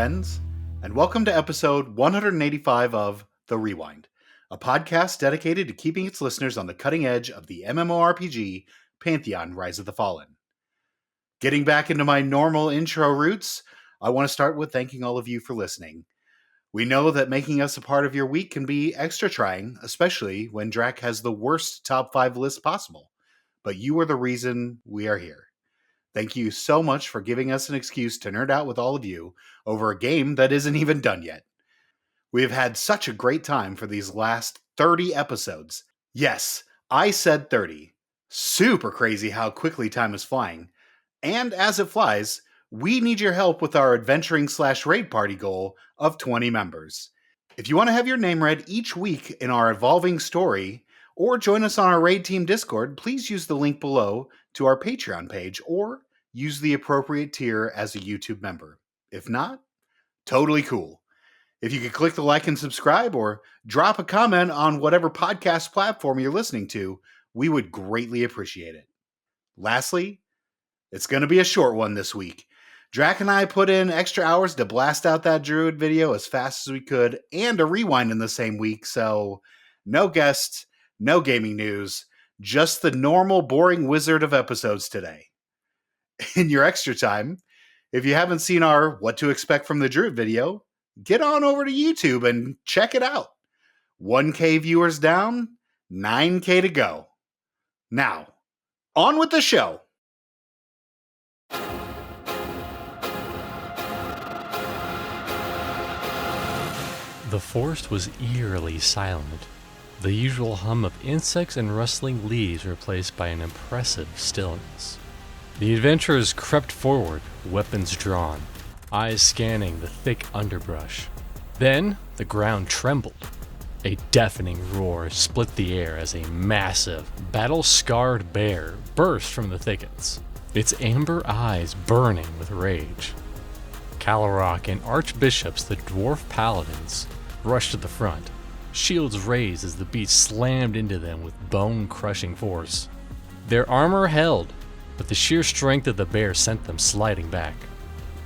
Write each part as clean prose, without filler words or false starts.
friends, and welcome to episode 185 of The Rewind, a podcast dedicated to keeping its listeners on the cutting edge of the MMORPG Pantheon Rise of the Fallen. Getting back into my normal intro roots, I want to start with thanking all of you for listening. We know that making us a part of your week can be extra trying, especially when Draq has the worst top 5 list possible. But you are the reason we are here. Thank you so much for giving us an excuse to nerd out with all of you over a game that isn't even done yet. We have had such a great time for these last 30 episodes. Yes, I said 30. Super crazy how quickly time is flying. And as it flies, we need your help with our adventuring/raid party goal of 20 members. If you want to have your name read each week in our evolving story, or join us on our raid team Discord, please use the link below to our Patreon page, or use the appropriate tier as a YouTube member. If not, totally cool. If you could click the like and subscribe, or drop a comment on whatever podcast platform you're listening to, we would greatly appreciate it. Lastly, it's going to be a short one this week. Draq and I put in extra hours to blast out that Druid video as fast as we could, and a rewind in the same week, so no guests, no gaming news, just the normal boring wizard of episodes today. In your extra time, if you haven't seen our What to Expect from the Druid video, get on over to YouTube and check it out. 1K viewers down, 9K to go. Now, on with the show. The forest was eerily silent, the usual hum of insects and rustling leaves replaced by an impressive stillness. The adventurers crept forward, weapons drawn, eyes scanning the thick underbrush. Then, the ground trembled. A deafening roar split the air as a massive, battle-scarred bear burst from the thickets, its amber eyes burning with rage. Calorok and archbishops, the dwarf paladins, rushed to the front, shields raised as the beast slammed into them with bone-crushing force. Their armor held, but the sheer strength of the bear sent them sliding back.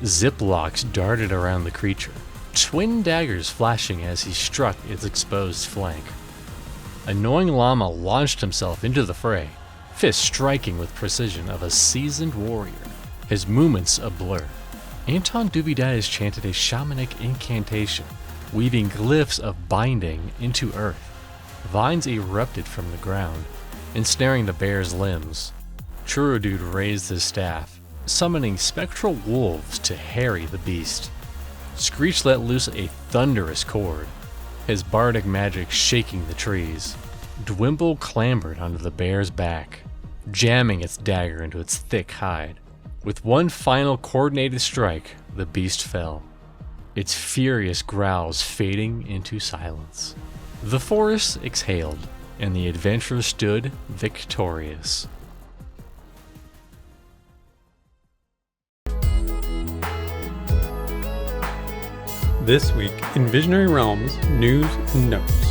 Ziplocks darted around the creature, twin daggers flashing as he struck its exposed flank. Annoying Llama launched himself into the fray, fists striking with precision of a seasoned warrior, his movements a blur. Anton Dubidias chanted a shamanic incantation, weaving glyphs of binding into earth. Vines erupted from the ground, ensnaring the bear's limbs. Churudude raised his staff, summoning spectral wolves to harry the beast. Screech let loose a thunderous chord, his bardic magic shaking the trees. Dwimble clambered onto the bear's back, jamming its dagger into its thick hide. With one final coordinated strike, the beast fell, its furious growls fading into silence. The forest exhaled, and the adventurers stood victorious. This week in Visionary Realms News and Notes.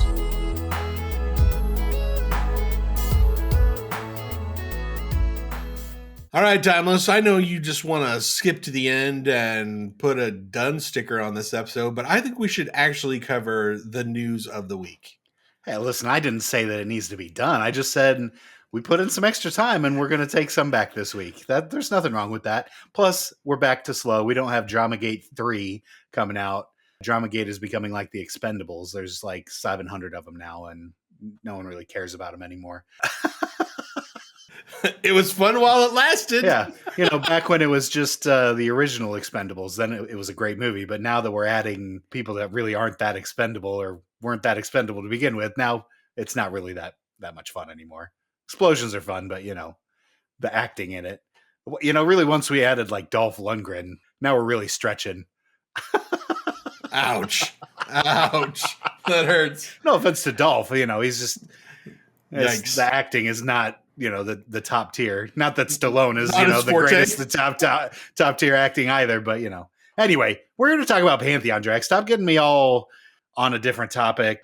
All right, Timeless, I know you just want to skip to the end and put a done sticker on this episode, but I think we should actually cover the news of the week. Hey, listen, I didn't say that it needs to be done. I just said we put in some extra time and we're going to take some back this week. There's nothing wrong with that. Plus, we're back to slow. We don't have Dramagate 3 coming out. Dramagate is becoming like the Expendables. There's like 700 of them now, and no one really cares about them anymore. It was fun while it lasted. Yeah. Back when it was just the original Expendables, then it was a great movie. But now that we're adding people that really aren't that expendable or weren't that expendable to begin with, now it's not really that much fun anymore. Explosions are fun, but, the acting in it. Really once we added like Dolph Lundgren, now we're really stretching. Ouch. Ouch. That hurts. No offense to Dolph. He's just... Yikes. The acting is not... the top tier. Not that Stallone is, Not the greatest, the top tier acting either, but Anyway, we're going to talk about Pantheon, Draq. Stop getting me all on a different topic.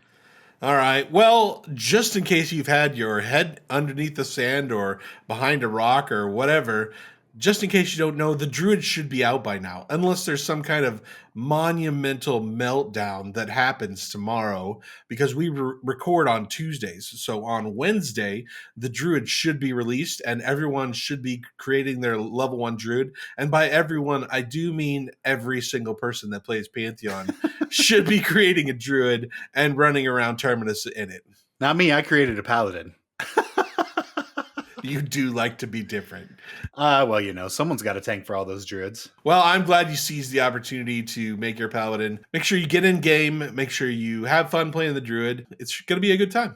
All right. Well, just in case you've had your head underneath the sand or behind a rock or whatever, Just in case you don't know, the Druids should be out by now, unless there's some kind of monumental meltdown that happens tomorrow, because we record on Tuesdays. So on Wednesday, the Druid should be released, and everyone should be creating their level 1 Druid. And by everyone, I do mean every single person that plays Pantheon should be creating a Druid and running around Terminus in it. Not me. I created a Paladin. You do like to be different. Well, someone's got a tank for all those Druids. Well, I'm glad you seized the opportunity to make your Paladin. Make sure you get in game. Make sure you have fun playing the Druid. It's going to be a good time.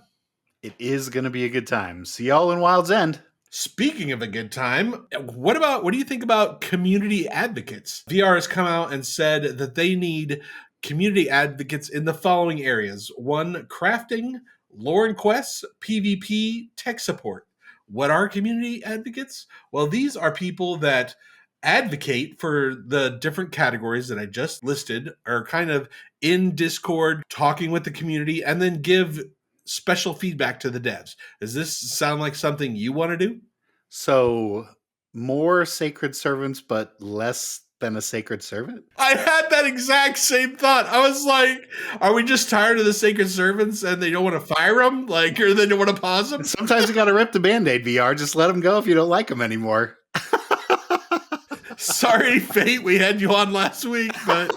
It is going to be a good time. See y'all in Wild's End. Speaking of a good time, what do you think about community advocates? VR has come out and said that they need community advocates in the following areas. 1, crafting, lore and quests, PvP, tech support. What are community advocates? Well, these are people that advocate for the different categories that I just listed, are kind of in Discord, talking with the community, and then give special feedback to the devs. Does this sound like something you want to do? So, more sacred servants, but less than a sacred servant? I had that exact same thought. I was like, are we just tired of the sacred servants and they don't want to fire them? Or they don't want to pause them? Sometimes you got to rip the Band-Aid, VR. Just let them go if you don't like them anymore. Sorry, Fate, we had you on last week, but...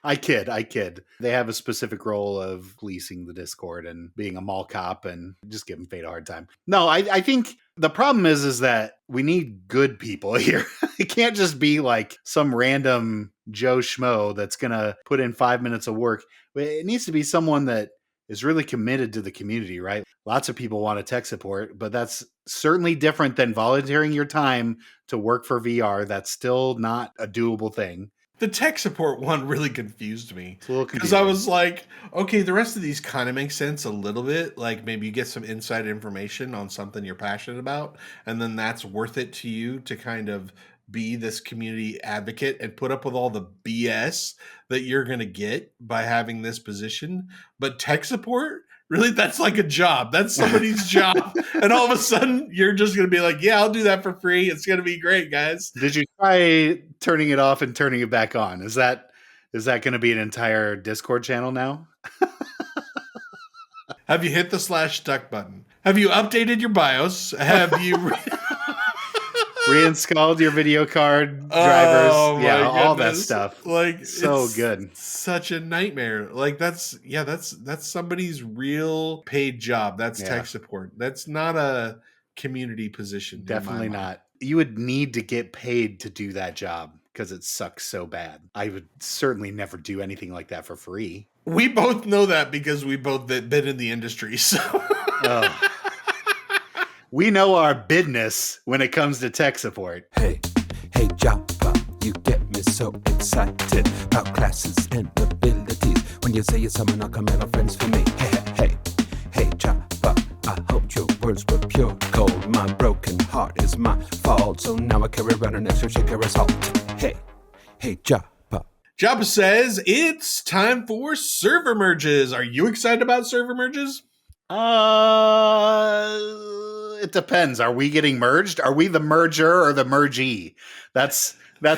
I kid. They have a specific role of policing the Discord and being a mall cop and just giving Fate a hard time. No, I think the problem is that we need good people here. It can't just be like some random Joe Schmo that's going to put in 5 minutes of work. It needs to be someone that is really committed to the community, right? Lots of people want a tech support, but that's certainly different than volunteering your time to work for VR. That's still not a doable thing. The tech support one really confused me. Because I was like, okay, the rest of these kind of make sense a little bit. Like maybe you get some inside information on something you're passionate about, and then that's worth it to you to kind of be this community advocate and put up with all the BS that you're going to get by having this position. But tech support? Really? That's like a job. That's somebody's job. And all of a sudden, you're just going to be like, yeah, I'll do that for free. It's going to be great, guys. Did you try turning it off and turning it back on? Is that going to be an entire Discord channel now? Have you hit the /duck button? Have you updated your BIOS? Have you... reinstalled your video card drivers? Oh, yeah, all that stuff. Like so good. Such a nightmare. Like that's somebody's real paid job. That's tech support. That's not a community position. Definitely not. You would need to get paid to do that job because it sucks so bad. I would certainly never do anything like that for free. We both know that because we both been in the industry. So we know our business when it comes to tech support. Hey, Joppa, you get me so excited about classes and abilities. When you say you're someone, I'll come and friends for me. Hey, Joppa, I hope your words were pure gold. My broken heart is my fault, so now I carry around an extra shaker of salt. Hey, Joppa. Joppa says it's time for server merges. Are you excited about server merges? It depends. Are we getting merged? Are we the merger or the mergee? That's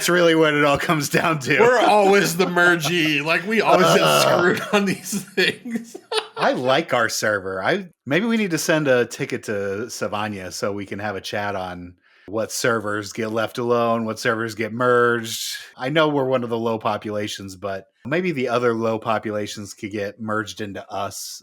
really what it all comes down to. We're always the mergee. Like we always get screwed on these things. I like our server. Maybe we need to send a ticket to Savannah so we can have a chat on what servers get left alone, what servers get merged. I know we're one of the low populations, but maybe the other low populations could get merged into us.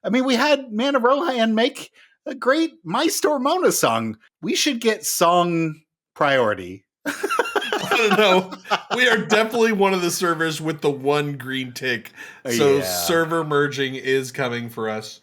I mean, we had Man of Rohan make a great My Store Mona song. We should get song priority. I don't know. We are definitely one of the servers with the one green tick. So server merging is coming for us.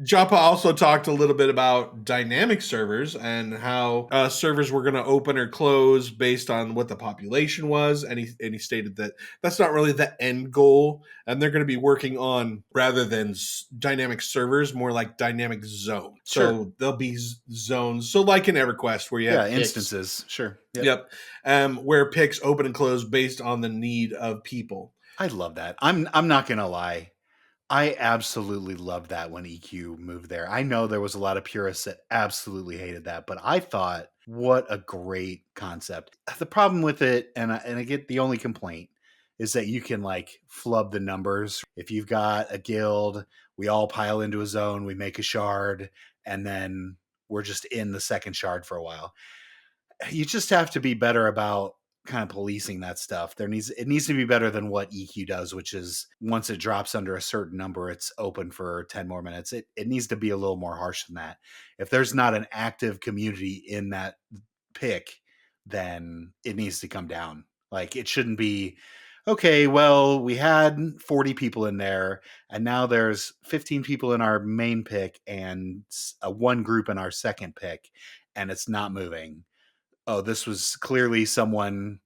Joppa also talked a little bit about dynamic servers and how servers were going to open or close based on what the population was. And he stated that that's not really the end goal. And they're going to be working on, rather than dynamic servers, more like dynamic zones. Sure. So there'll be zones. So like in EverQuest where you have instances. Sure. Yep. Where picks open and close based on the need of people. I love that. I'm not going to lie. I absolutely loved that when EQ moved there. I know there was a lot of purists that absolutely hated that, but I thought What a great concept. The problem with it, and I get the only complaint, is that you can like flub the numbers. If you've got a guild, we all pile into a zone, we make a shard, and then we're just in the second shard for a while. You just have to be better about kind of policing that stuff. It needs to be better than what EQ does, which is once it drops under a certain number, it's open for 10 more minutes. It needs to be a little more harsh than that. If there's not an active community in that pick, then it needs to come down. Like it shouldn't be, okay, well, we had 40 people in there and now there's 15 people in our main pick and one group in our second pick and it's not moving. Oh, this was clearly someone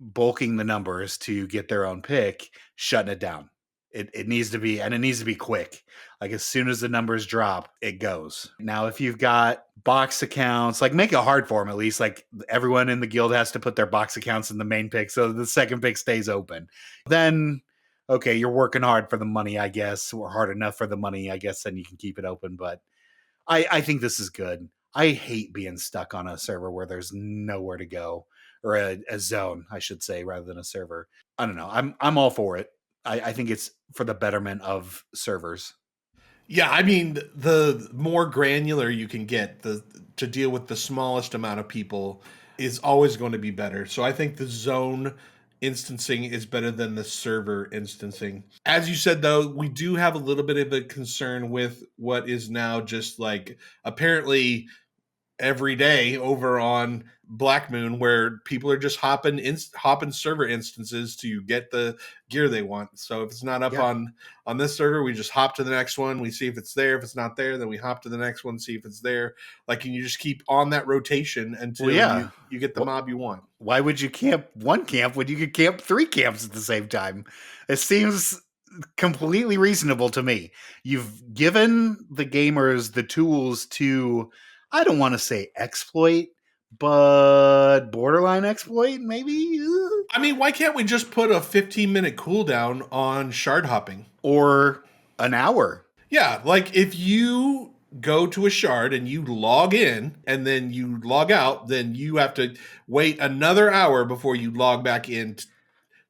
bulking the numbers to get their own pick, shutting it down. It needs to be, and it needs to be quick. Like as soon as the numbers drop, it goes. Now, if you've got box accounts, like make it hard for them at least. Like everyone in the guild has to put their box accounts in the main pick so the second pick stays open. Then, okay, you're working hard for the money, I guess, or hard enough for the money, I guess, then you can keep it open. But I think this is good. I hate being stuck on a server where there's nowhere to go, or a zone, I should say, rather than a server. I don't know. I'm all for it. I think it's for the betterment of servers. Yeah, I mean, the more granular you can get to deal with the smallest amount of people is always going to be better. So I think the zone instancing is better than the server instancing. As you said, though, we do have a little bit of a concern with what is now just like apparently every day over on Black Moon, where people are just hopping server instances to get the gear they want. So if it's not up on this server, we just hop to the next one. We see if it's there. If it's not there, then we hop to the next one, see if it's there. Like, and you just keep on that rotation until you get the mob you want. Why would you camp one camp when you could camp 3 camps at the same time? It seems completely reasonable to me. You've given the gamers the tools to, I don't want to say exploit, but borderline exploit, maybe? I mean, why can't we just put a 15-minute cooldown on shard hopping? Or an hour. Yeah, like if you go to a shard and you log in and then you log out, then you have to wait another hour before you log back in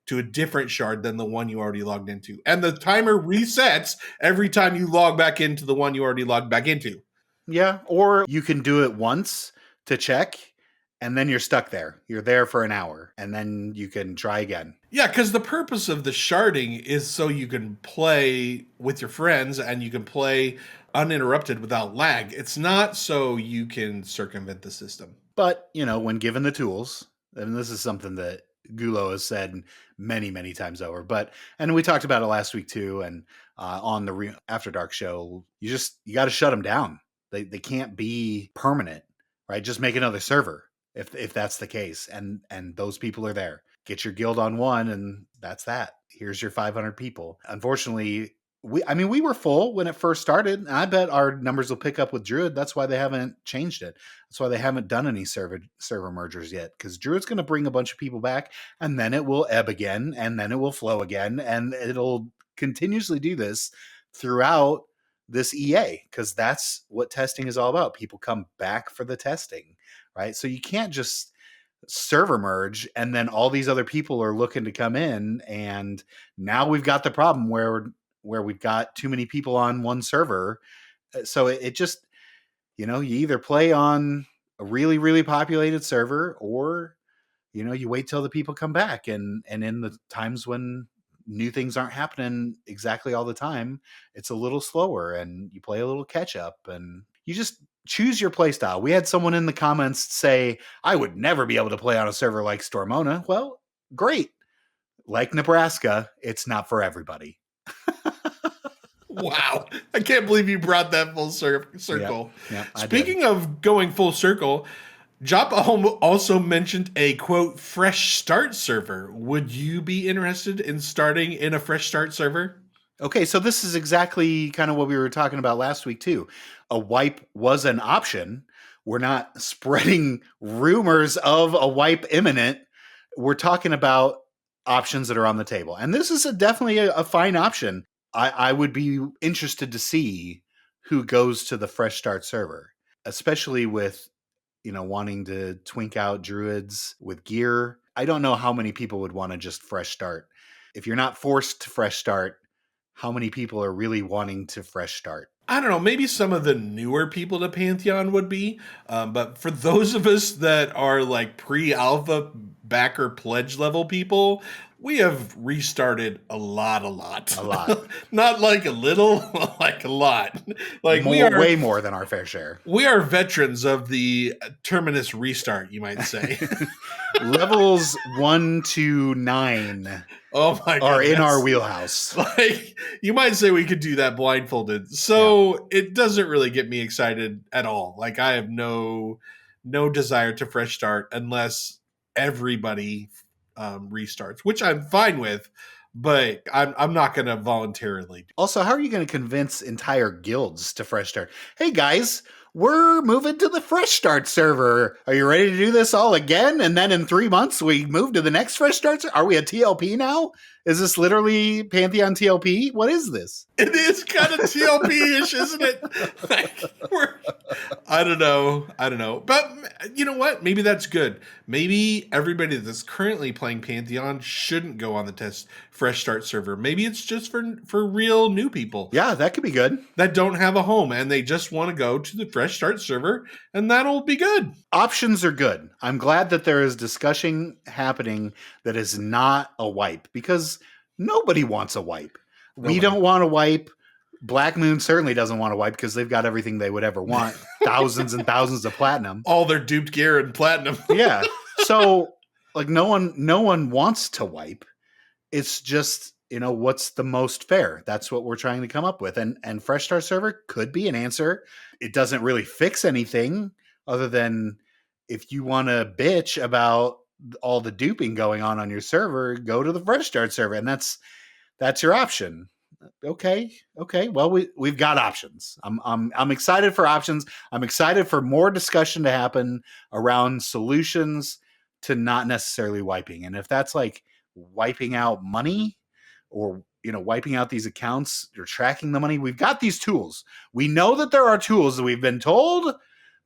to a different shard than the one you already logged into. And the timer resets every time you log back into the one you already logged back into. Yeah, or you can do it once to check, and then you're stuck there. You're there for an hour, and then you can try again. Yeah, because the purpose of the sharding is so you can play with your friends and you can play uninterrupted without lag. It's not so you can circumvent the system. But, when given the tools, and this is something that Gulo has said many, many times over, and we talked about it last week too, and on the After Dark show, you got to shut them down. They can't be permanent, right? Just make another server if that's the case. And those people are there. Get your guild on one and that's that. Here's your 500 people. Unfortunately, we were full when it first started. And I bet our numbers will pick up with Druid. That's why they haven't changed it. That's why they haven't done any server mergers yet. Because Druid's going to bring a bunch of people back and then it will ebb again and then it will flow again. And it'll continuously do this throughout this EA, because that's what testing is all about. People come back for the testing, right? So you can't just server merge and then all these other people are looking to come in, and now we've got the problem where we've got too many people on one server. So it just, you either play on a really, really populated server, or you wait till the people come back, and in the times when new things aren't happening exactly all the time, it's a little slower and you play a little catch up and you just choose your play style. We had someone in the comments say, I would never be able to play on a server like Stormona. Well, great. Like Nebraska, it's not for everybody. Wow. I can't believe you brought that full circle. Yep, Speaking of going full circle, Joppa also mentioned a, quote, fresh start server. Would you be interested in starting in a fresh start server? Okay, so this is exactly kind of what we were talking about last week, too. A wipe was an option. We're not spreading rumors of a wipe imminent. We're talking about options that are on the table. And this is definitely a fine option. I would be interested to see who goes to the fresh start server, especially with wanting to twink out druids with gear. I don't know how many people would want to just fresh start. If you're not forced to fresh start, how many people are really wanting to fresh start? I don't know, maybe some of the newer people to Pantheon would be, but for those of us that are like pre-alpha backer pledge level people, we have restarted a lot. A lot. Not like a little, like a lot. Like we are way more than our fair share. We are veterans of the terminus restart, you might say. Levels 1 to 9 Oh my are goodness. in our wheelhouse. Like, you might say we could do that blindfolded. So it doesn't really get me excited at all. Like, I have no desire to fresh start unless everybody restarts, which I'm fine with, but I'm not going to voluntarily. Also, how are you going to convince entire guilds to fresh start? Hey guys, we're moving to the fresh start server. Are you ready to do this all again? And then in 3 months, we move to the next fresh start. Are we a TLP now? Is this literally Pantheon TLP? What is this? It is kind of TLP-ish, isn't it? Like, I don't know. But you know what? Maybe that's good. Maybe everybody that's currently playing Pantheon shouldn't go on the test fresh start server. Maybe it's just for real new people. Yeah, that could be good. That don't have a home and they just want to go to the fresh start server, and that'll be good. Options are good. I'm glad that there is discussion happening that is not a wipe, because nobody wants a wipe. Nobody. We don't want a wipe. Black Moon certainly doesn't want to wipe because they've got everything they would ever want. Thousands and thousands of platinum. All their duped gear and platinum. Yeah. So like no one wants to wipe. It's just, what's the most fair? That's what we're trying to come up with. And Fresh Start Server could be an answer. It doesn't really fix anything other than if you want to bitch about all the duping going on your server, go to the Fresh Start server. And that's your option. Okay. Well, we've got options. I'm excited for options. I'm excited for more discussion to happen around solutions to not necessarily wiping. And if that's like wiping out money or, wiping out these accounts or tracking the money, we've got these tools. We know that there are tools that we've been told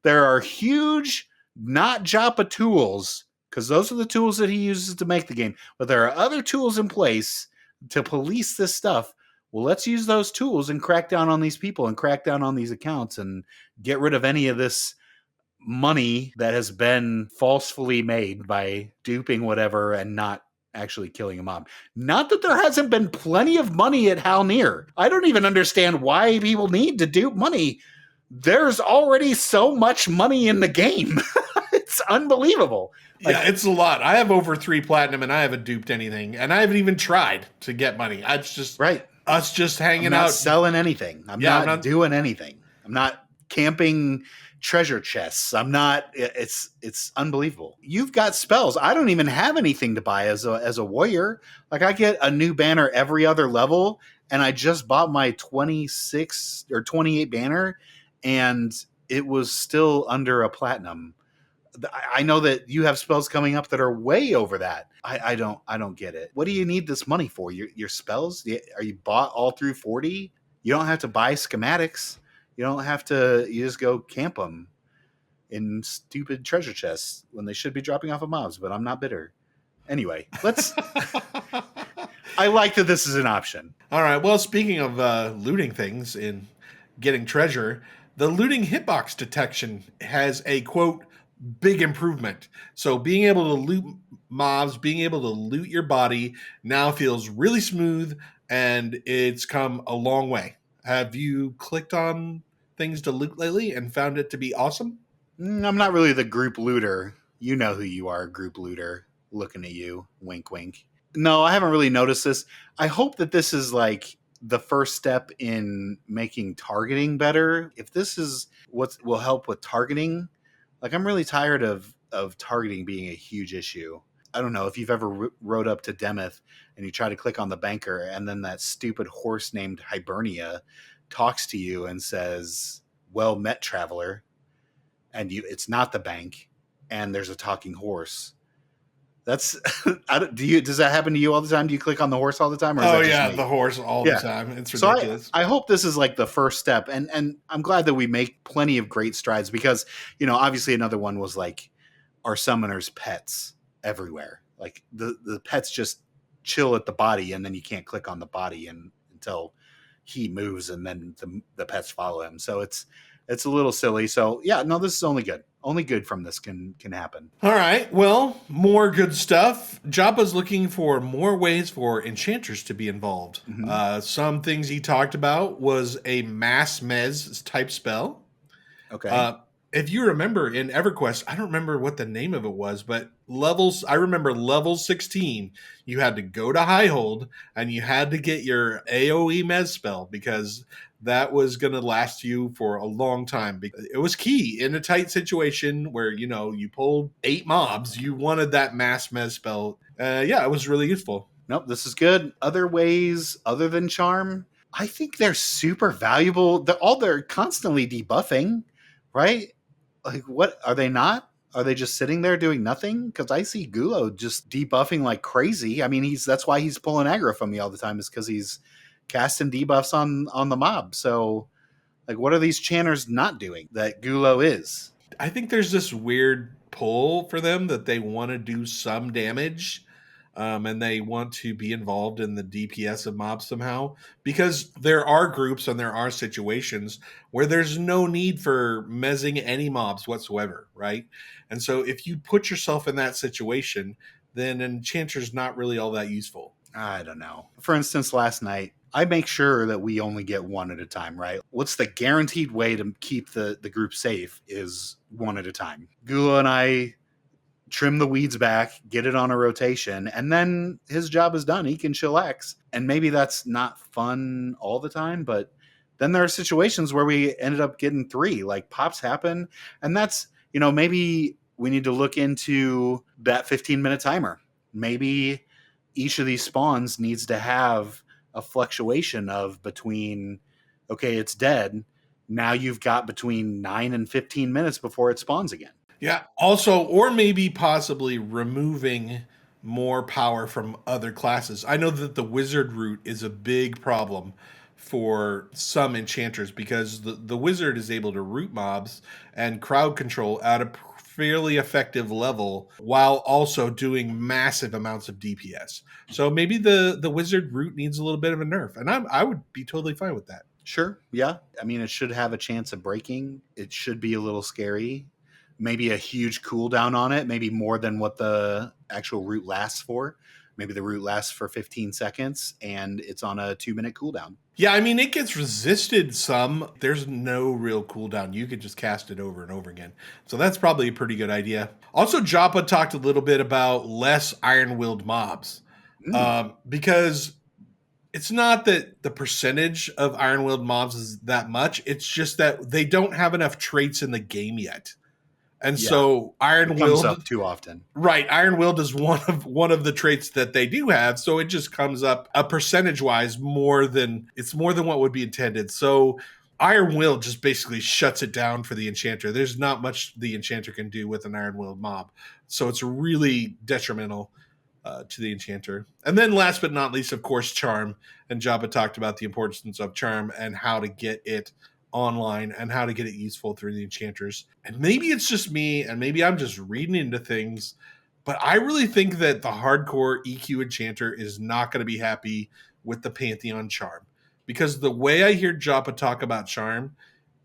there are huge, not Joppa tools, because those are the tools that he uses to make the game. But there are other tools in place to police this stuff. Well, let's use those tools and crack down on these people and crack down on these accounts and get rid of any of this money that has been falsely made by duping whatever and not actually killing a mob. Not that there hasn't been plenty of money at Halnir. I don't even understand why people need to dupe money. There's already so much money in the game. It's unbelievable. Yeah, it's a lot. I have over 3 platinum and I haven't duped anything. And I haven't even tried to get money. It's just us just hanging I'm not out. Selling anything. I'm not doing anything. I'm not camping treasure chests. I'm not. It's unbelievable. You've got spells. I don't even have anything to buy as a warrior. Like I get a new banner every other level, and I just bought my 26 or 28 banner, and it was still under a platinum. I know that you have spells coming up that are way over that. I don't get it. What do you need this money for? Your spells? Are you bought all through 40? You don't have to buy schematics. You don't have to. You just go camp them in stupid treasure chests when they should be dropping off of mobs. But I'm not bitter. Anyway, let's. I like that this is an option. All right. Well, speaking of looting things and getting treasure, the looting hitbox detection has a quote big improvement. So being able to loot mobs, being able to loot your body now feels really smooth, and it's come a long way. Have you clicked on things to loot lately and found it to be awesome? I'm not really the group looter. You know who you are, group looter. Looking at you. Wink, wink. No, I haven't really noticed this. I hope that this is like the first step in making targeting better. If this is what will help with targeting, like I'm really tired of targeting being a huge issue. I don't know if you've ever rode up to Demeth and you try to click on the banker and then that stupid horse named Hibernia talks to you and says, "Well met, traveler." And it's not the bank and there's a talking horse. That's does that happen to you all the time? Do you click on the horse all the time, or is Oh that just yeah, me? the horse all the time. It's So ridiculous. I hope this is like the first step, and I'm glad that we make plenty of great strides because obviously another one was like our summoners' pets everywhere. Like the pets just chill at the body, and then you can't click on the body until he moves, and then the pets follow him. So it's a little silly. So yeah, no, this is only good. Only good from this can happen. All right. Well, more good stuff. Joppa's looking for more ways for enchanters to be involved. Mm-hmm. Some things he talked about was a mass mez type spell. Okay. If you remember in EverQuest, I don't remember what the name of it was, but I remember level 16, you had to go to Highhold and you had to get your AoE mez spell because that was going to last you for a long time. It was key in a tight situation where, you pulled 8 mobs, you wanted that mass mez spell. Yeah, it was really useful. Nope, this is good. Other ways other than charm, I think they're super valuable. They're constantly debuffing, right? Like, what are they not? Are they just sitting there doing nothing? Because I see Gulo just debuffing like crazy. I mean, that's why he's pulling aggro from me all the time, is because he's casting debuffs on the mob. So, like, what are these channers not doing that Gulo is? I think there's this weird pull for them that they want to do some damage. And they want to be involved in the DPS of mobs somehow, because there are groups and there are situations where there's no need for mezzing any mobs whatsoever, right? And so if you put yourself in that situation, then Enchanter's not really all that useful. I don't know. For instance, last night, I make sure that we only get one at a time, right? What's the guaranteed way to keep the group safe is one at a time. Gulo and I trim the weeds back, get it on a rotation, and then his job is done. He can chillax. And maybe that's not fun all the time, but then there are situations where we ended up getting 3, like pops happen. And that's, maybe we need to look into that 15-minute timer. Maybe each of these spawns needs to have a fluctuation of between, okay, it's dead. Now you've got between 9 and 15 minutes before it spawns again. Yeah. Also, or maybe possibly removing more power from other classes. I know that the wizard route is a big problem for some enchanters because the wizard is able to root mobs and crowd control at a fairly effective level while also doing massive amounts of DPS. So maybe the wizard route needs a little bit of a nerf, and I would be totally fine with that. Sure. Yeah. I mean, it should have a chance of breaking. It should be a little scary. Maybe a huge cooldown on it, maybe more than what the actual route lasts for. Maybe the route lasts for 15 seconds and it's on a 2-minute cooldown. Yeah, I mean, it gets resisted some. There's no real cooldown. You could just cast it over and over again. So that's probably a pretty good idea. Also, Joppa talked a little bit about less iron-willed mobs. Because it's not that the percentage of iron-willed mobs is that much. It's just that they don't have enough traits in the game yet. And so Iron Willed up too often. Right. Iron Willed is one of the traits that they do have. So it just comes up a percentage wise more than what would be intended. So Iron Willed just basically shuts it down for the enchanter. There's not much the enchanter can do with an Iron Willed mob. So it's really detrimental to the enchanter. And then last but not least, of course, Charm. And Joppa talked about the importance of Charm and how to get it online and how to get it useful through the enchanters. And maybe it's just me and maybe I'm just reading into things, but I really think that the hardcore EQ enchanter is not going to be happy with the Pantheon Charm, because the way I hear Joppa talk about Charm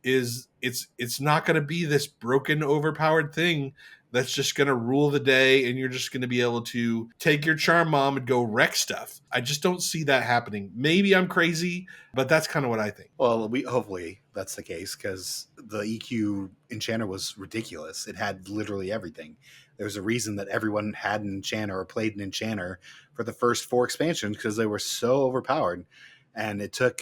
is it's not going to be this broken, overpowered thing that's just going to rule the day and you're just going to be able to take your Charm Mom and go wreck stuff. I just don't see that happening. Maybe I'm crazy, but that's kind of what I think. Well, hopefully that's the case, because the EQ enchanter was ridiculous. It had literally everything. There's a reason that everyone had an enchanter or played an enchanter for the first 4 expansions, because they were so overpowered. And it took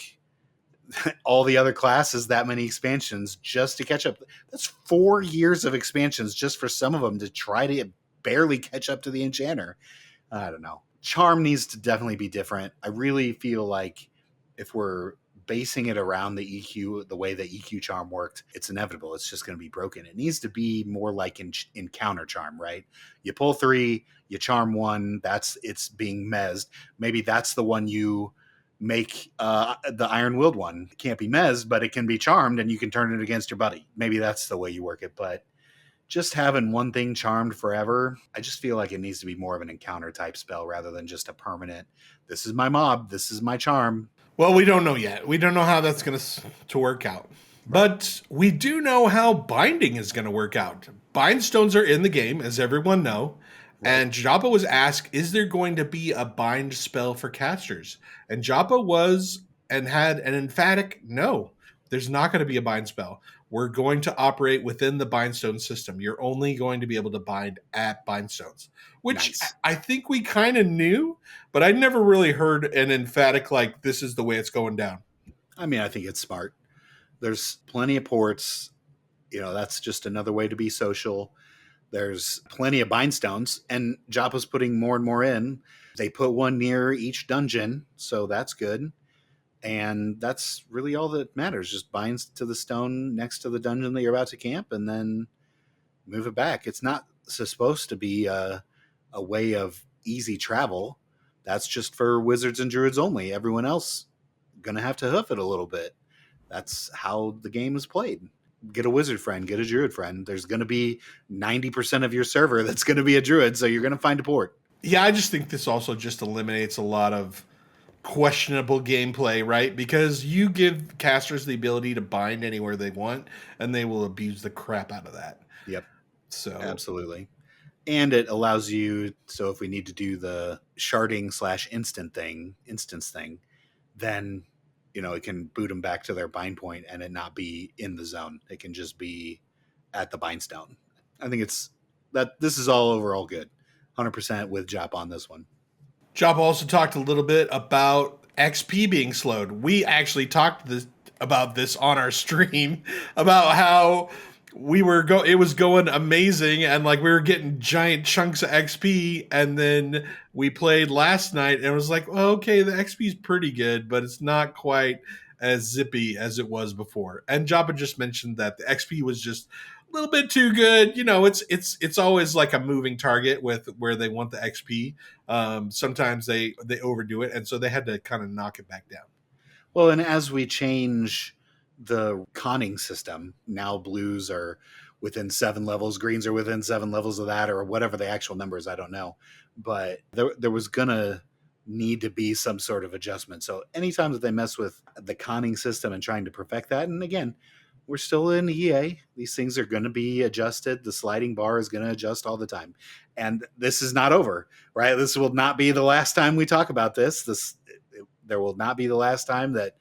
all the other classes that many expansions just to catch up. That's 4 years of expansions just for some of them to try to barely catch up to the enchanter. I don't know. Charm needs to definitely be different. I really feel like if we're basing it around the EQ, the way the EQ charm worked, it's inevitable. It's just going to be broken. It needs to be more like encounter charm, right? You pull 3, you charm 1, it's being mezzed. Maybe that's the one you make the Iron Willed one. It can't be mezzed, but it can be charmed and you can turn it against your buddy. Maybe that's the way you work it, but just having one thing charmed forever, I just feel like it needs to be more of an encounter type spell rather than just a permanent, this is my mob, this is my charm. Well, we don't know yet. We don't know how that's going to work out. But we do know how binding is going to work out. Bind stones are in the game, as everyone know. Right. And Joppa was asked, is there going to be a bind spell for casters? And Joppa was and had an emphatic no. There's not going to be a bind spell. We're going to operate within the bindstone system. You're only going to be able to bind at bindstones, which nice. I think we kind of knew, but I never really heard an emphatic like this is the way it's going down. I mean, I think it's smart. There's plenty of ports. That's just another way to be social. There's plenty of bindstones, and Joppa's putting more and more in. They put one near each dungeon, so that's good. And that's really all that matters. Just binds to the stone next to the dungeon that you're about to camp and then move it back. It's not supposed to be a way of easy travel. That's just for wizards and druids only. Everyone else going to have to hoof it a little bit. That's how the game is played. Get a wizard friend, get a druid friend. There's going to be 90% of your server that's going to be a druid, so you're going to find a port. Yeah, I just think this also just eliminates a lot of questionable gameplay, right? Because you give casters the ability to bind anywhere they want, and they will abuse the crap out of that. Yep. So absolutely. And it allows you, so if we need to do the sharding / instance thing, then it can boot them back to their bind point and it not be in the zone. It can just be at the bindstone. I think this is all overall good. 100% with Joppa on this one. Joppa also talked a little bit about XP being slowed. We actually talked about this on our stream, about how it was going amazing and like we were getting giant chunks of XP, and then we played last night and it was like, well, okay, the XP is pretty good, but it's not quite as zippy as it was before. And Joppa just mentioned that the XP was just a little bit too good. It's always like a moving target with where they want the XP. Sometimes they overdo it, and so they had to kind of knock it back down. Well, and as we change the conning system, now blues are within 7 levels, greens are within 7 levels of that, or whatever the actual number is, I don't know. But there was gonna need to be some sort of adjustment. So anytime that they mess with the conning system and trying to perfect that, and again, we're still in EA. These things are going to be adjusted. The sliding bar is going to adjust all the time. And this is not over, right? This will not be the last time we talk about this. There will not be the last time that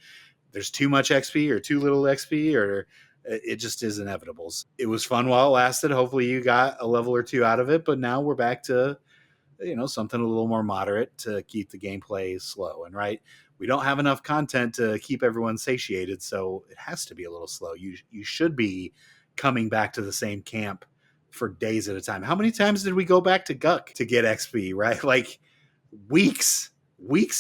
there's too much XP or too little XP, or it just is inevitable. It was fun while it lasted. Hopefully you got a level or 2 out of it, but now we're back to, something a little more moderate to keep the gameplay slow. And right, we don't have enough content to keep everyone satiated, so it has to be a little slow. You should be coming back to the same camp for days at a time. How many times did we go back to Guck to get XP, right? Like weeks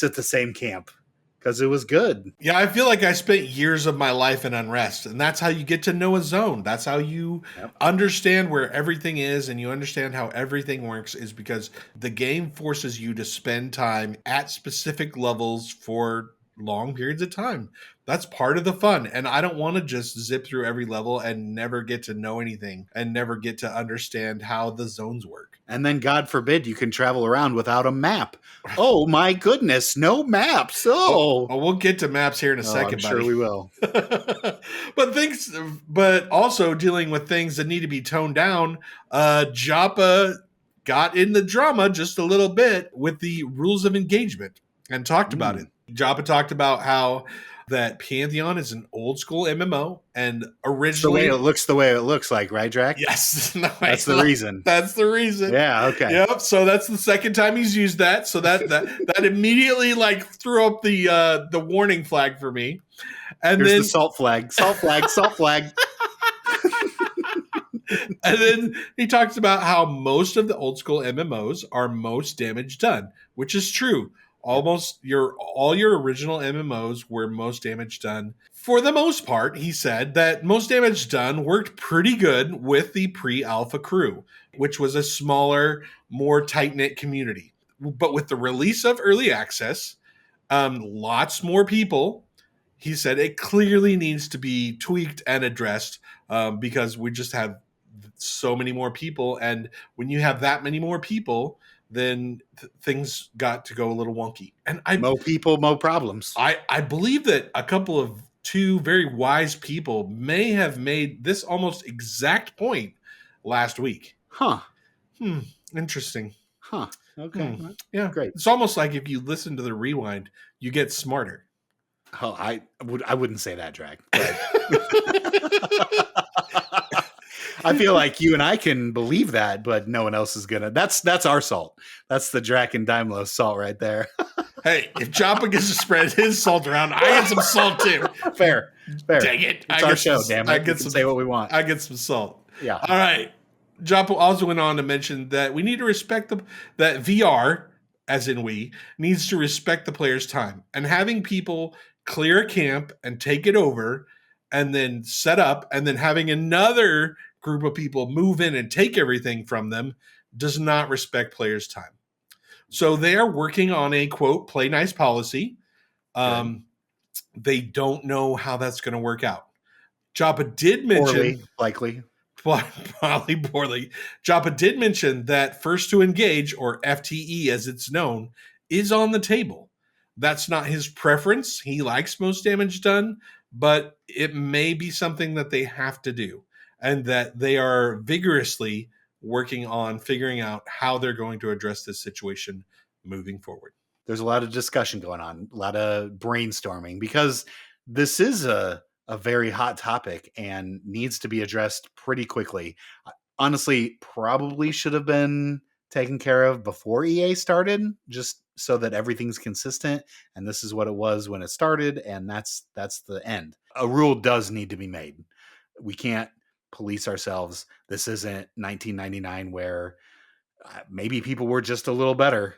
at the same camp because it was good. Yeah, I feel like I spent years of my life in Unrest, and that's how you get to know a zone. That's how you understand where everything is, and you understand how everything works, is because the game forces you to spend time at specific levels for long periods of time. That's part of the fun, and I don't want to just zip through every level and never get to know anything and never get to understand how the zones work. And then, God forbid, you can travel around without a map. Oh my goodness, no maps. Oh, we'll get to maps here in a second, I'm sure we will. But also dealing with things that need to be toned down. Joppa got in the drama just a little bit with the rules of engagement and talked about it. Joppa talked about how that Pantheon is an old school MMO, and originally the way it looks like, right, Draq? Yes. That's the reason. That's the reason. Yeah, okay. Yep. So that's the second time he's used that. So that immediately like threw up the warning flag for me. And here's then the salt flag. And then he talks about how most of the old school MMOs are most damage done, which is true. all your original MMOs were most damage done. For the most part, he said that most damage done worked pretty good with the pre-alpha crew, which was a smaller, more tight-knit community. But with the release of early access, lots more people, he said it clearly needs to be tweaked and addressed, because we just have so many more people. And when you have that many more people, then things got to go a little wonky. And Mo people, mo problems. I believe that two very wise people may have made this almost exact point last week. Huh. Interesting. Huh. Okay. Yeah. Great. It's almost like if you listen to the rewind, you get smarter. Oh, I wouldn't say that, Draq. I feel like you and I can believe that, but no one else is gonna. That's our salt. That's the Draq and Daimlo salt right there. Hey, if Joppa gets to spread his salt around, I get some salt too. Fair. Dang it! It's our show, damn it. We can say what we want. I get some salt. Yeah. All right. Joppa also went on to mention that we need to respect that VR, as in we, needs to respect the player's time. And having people clear a camp and take it over and then set up and then having another group of people move in and take everything from them does not respect players' time. So they are working on a, quote, play nice policy. They don't know how that's going to work out. Joppa did mention... Probably poorly. Joppa did mention that first to engage, or FTE as it's known, is on the table. That's not his preference. He likes most damage done, but it may be something that they have to do, and that they are vigorously working on figuring out how they're going to address this situation moving forward. There's a lot of discussion going on, a lot of brainstorming, because this is a very hot topic and needs to be addressed pretty quickly. Honestly, probably should have been taken care of before EA started, just so that everything's consistent. And this is what it was when it started, and that's the end. A rule does need to be made. We can't police ourselves. This isn't 1999 where maybe people were just a little better.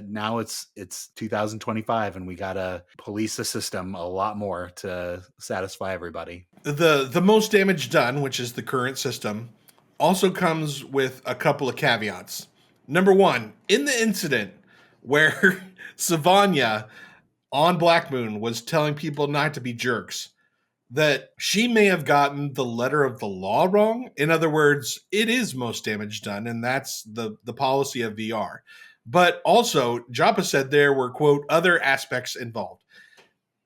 Now it's 2025, and we gotta police the system a lot more to satisfy everybody. The most damage done, which is the current system, also comes with a couple of caveats. Number one, in the incident where Savanya on Black Moon was telling people not to be jerks, that she may have gotten the letter of the law wrong. In other words, it is most damage done, and that's the policy of VR. But also, Joppa said there were, quote, other aspects involved.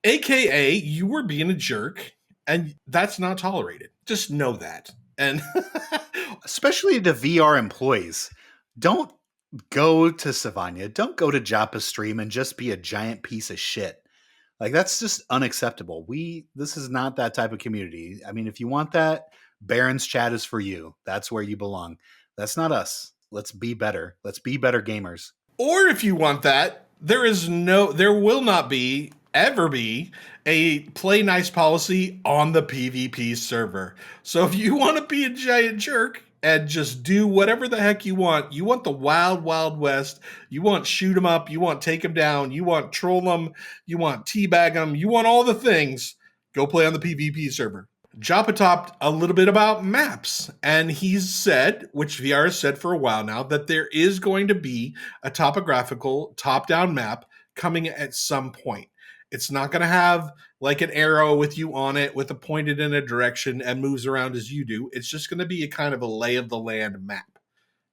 AKA, you were being a jerk, and that's not tolerated. Just know that. And especially to VR employees, don't go to Savanya, don't go to Joppa's stream and just be a giant piece of shit. Like, that's just unacceptable. This is not that type of community. I mean, if you want that, Baron's chat is for you. That's where you belong. That's not us. Let's be better. Let's be better gamers. Or if you want that, there will not ever be a play nice policy on the PvP server. So if you want to be a giant jerk and just do whatever the heck you want the wild, wild west, you want shoot them up, you want take them down, you want troll them, you want teabag them, you want all the things, go play on the PvP server. Joppa talked a little bit about maps, and he's said, which VR has said for a while now, that there is going to be a topographical top-down map coming at some point. It's not going to have like an arrow with you on it with a pointed in a direction and moves around as you do. It's just going to be a kind of a lay of the land map.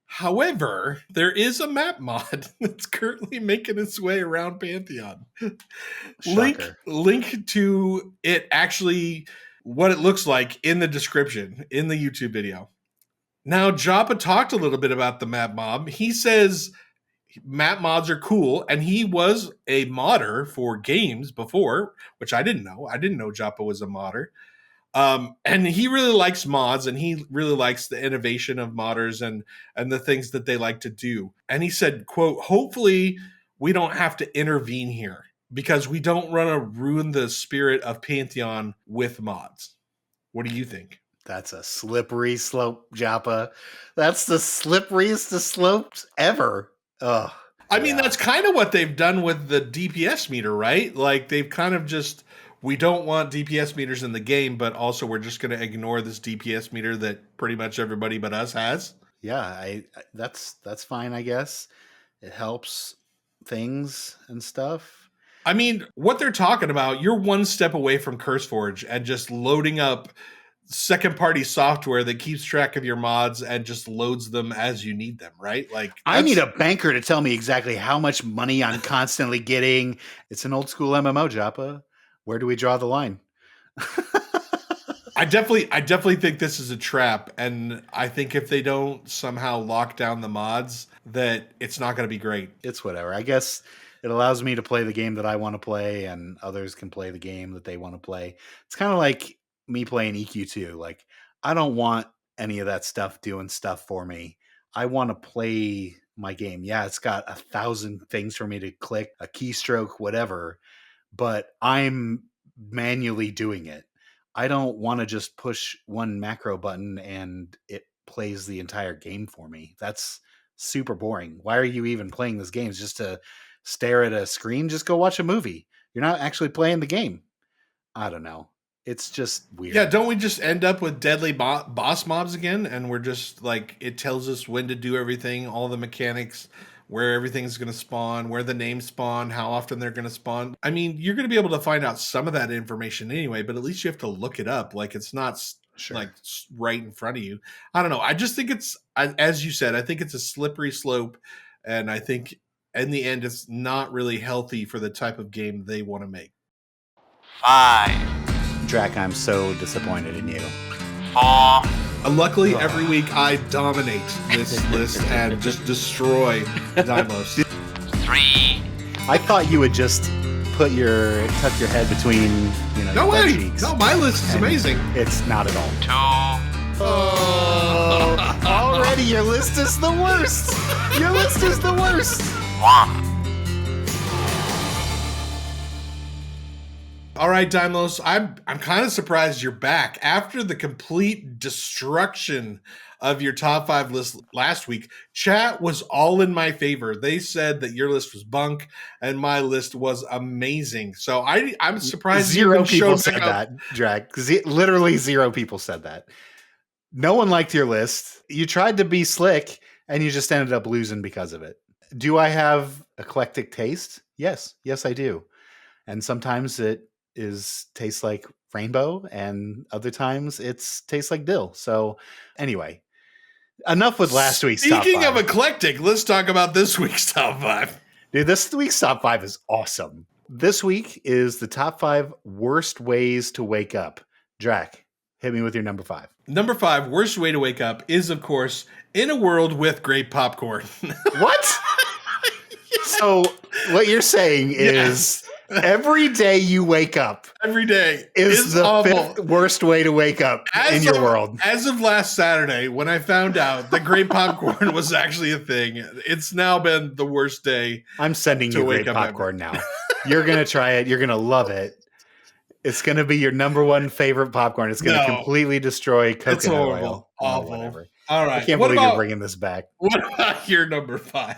However, there is a map mod that's currently making its way around Pantheon. Link to it actually... what it looks like in the description in the YouTube video. Now, Joppa talked a little bit about the map mod. He says map mods are cool, and he was a modder for games before, which I didn't know. I didn't know Joppa was a modder. And he really likes mods, and he really likes the innovation of modders and the things that they like to do. And he said, quote, hopefully we don't have to intervene here, because we don't want to ruin the spirit of Pantheon with mods. What do you think? That's a slippery slope, Joppa. That's the slipperiest of slopes ever. Ugh. I mean, that's kind of what they've done with the DPS meter, right? Like they've kind of just, we don't want DPS meters in the game, but also we're just going to ignore this DPS meter that pretty much everybody but us has. Yeah, that's fine, I guess. It helps things and stuff. I mean, what they're talking about, you're one step away from CurseForge and just loading up second-party software that keeps track of your mods and just loads them as you need them, right? Like I need a banker to tell me exactly how much money I'm constantly getting. It's an old school MMO, Joppa. Where do we draw the line? I definitely think this is a trap, and I think if they don't somehow lock down the mods, that it's not going to be great. It's whatever. I guess it allows me to play the game that I want to play, and others can play the game that they want to play. It's kind of like me playing EQ2. Like, I don't want any of that stuff doing stuff for me. I want to play my game. Yeah, it's got 1,000 things for me to click, a keystroke, whatever, but I'm manually doing it. I don't want to just push one macro button and it plays the entire game for me. That's super boring. Why are you even playing this game? It's just to stare at a screen? Just go watch a movie. You're not actually playing the game. I don't know. It's just weird. Yeah, don't we just end up with deadly boss mobs again? And we're just like, it tells us when to do everything, all the mechanics, where everything's going to spawn, where the names spawn, how often they're going to spawn. I mean, you're going to be able to find out some of that information anyway, but at least you have to look it up. Like, it's not like right in front of you. I don't know. I just think it's, as you said, I think it's a slippery slope. And I think in the end, it's not really healthy for the type of game they want to make. 5, Draq, I'm so disappointed in you. 4, Luckily, every week I dominate this list and just destroy Dimos. 3, I thought you would just tuck your head between, No your butt way! cheeks. No, my list is And amazing. It's not at all. 2, Oh, already your list is the worst. Your list is the worst. 1. All right, Dimos, I'm kind of surprised you're back. After the complete destruction of your top 5 list last week, chat was all in my favor. They said that your list was bunk and my list was amazing. So I'm surprised Zero you people showed said back up. that, Draq. Literally 0 people said that. No one liked your list. You tried to be slick and you just ended up losing because of it. Do I have eclectic taste? Yes, I do. And sometimes it tastes like rainbow, and other times it's tastes like dill. So anyway, enough with last week's top 5. Speaking of eclectic, let's talk about this week's top 5. Dude, this week's top 5 is awesome. This week is the top 5 worst ways to wake up. Draq, hit me with your number 5. Number 5, worst way to wake up is, of course, in a world with great popcorn. What? So what you're saying is every day you wake up Every day is the awful. 5th worst way to wake up in your world. As of last Saturday, when I found out that great popcorn was actually a thing, it's now been the worst day. I'm sending to you wake great up popcorn now. You're going to try it. You're going to love it. It's going to be your number 1 favorite popcorn. It's going to completely destroy coconut horrible. oil. Awful. Whatever. All right. I can't believe you're bringing this back. What about your number 5?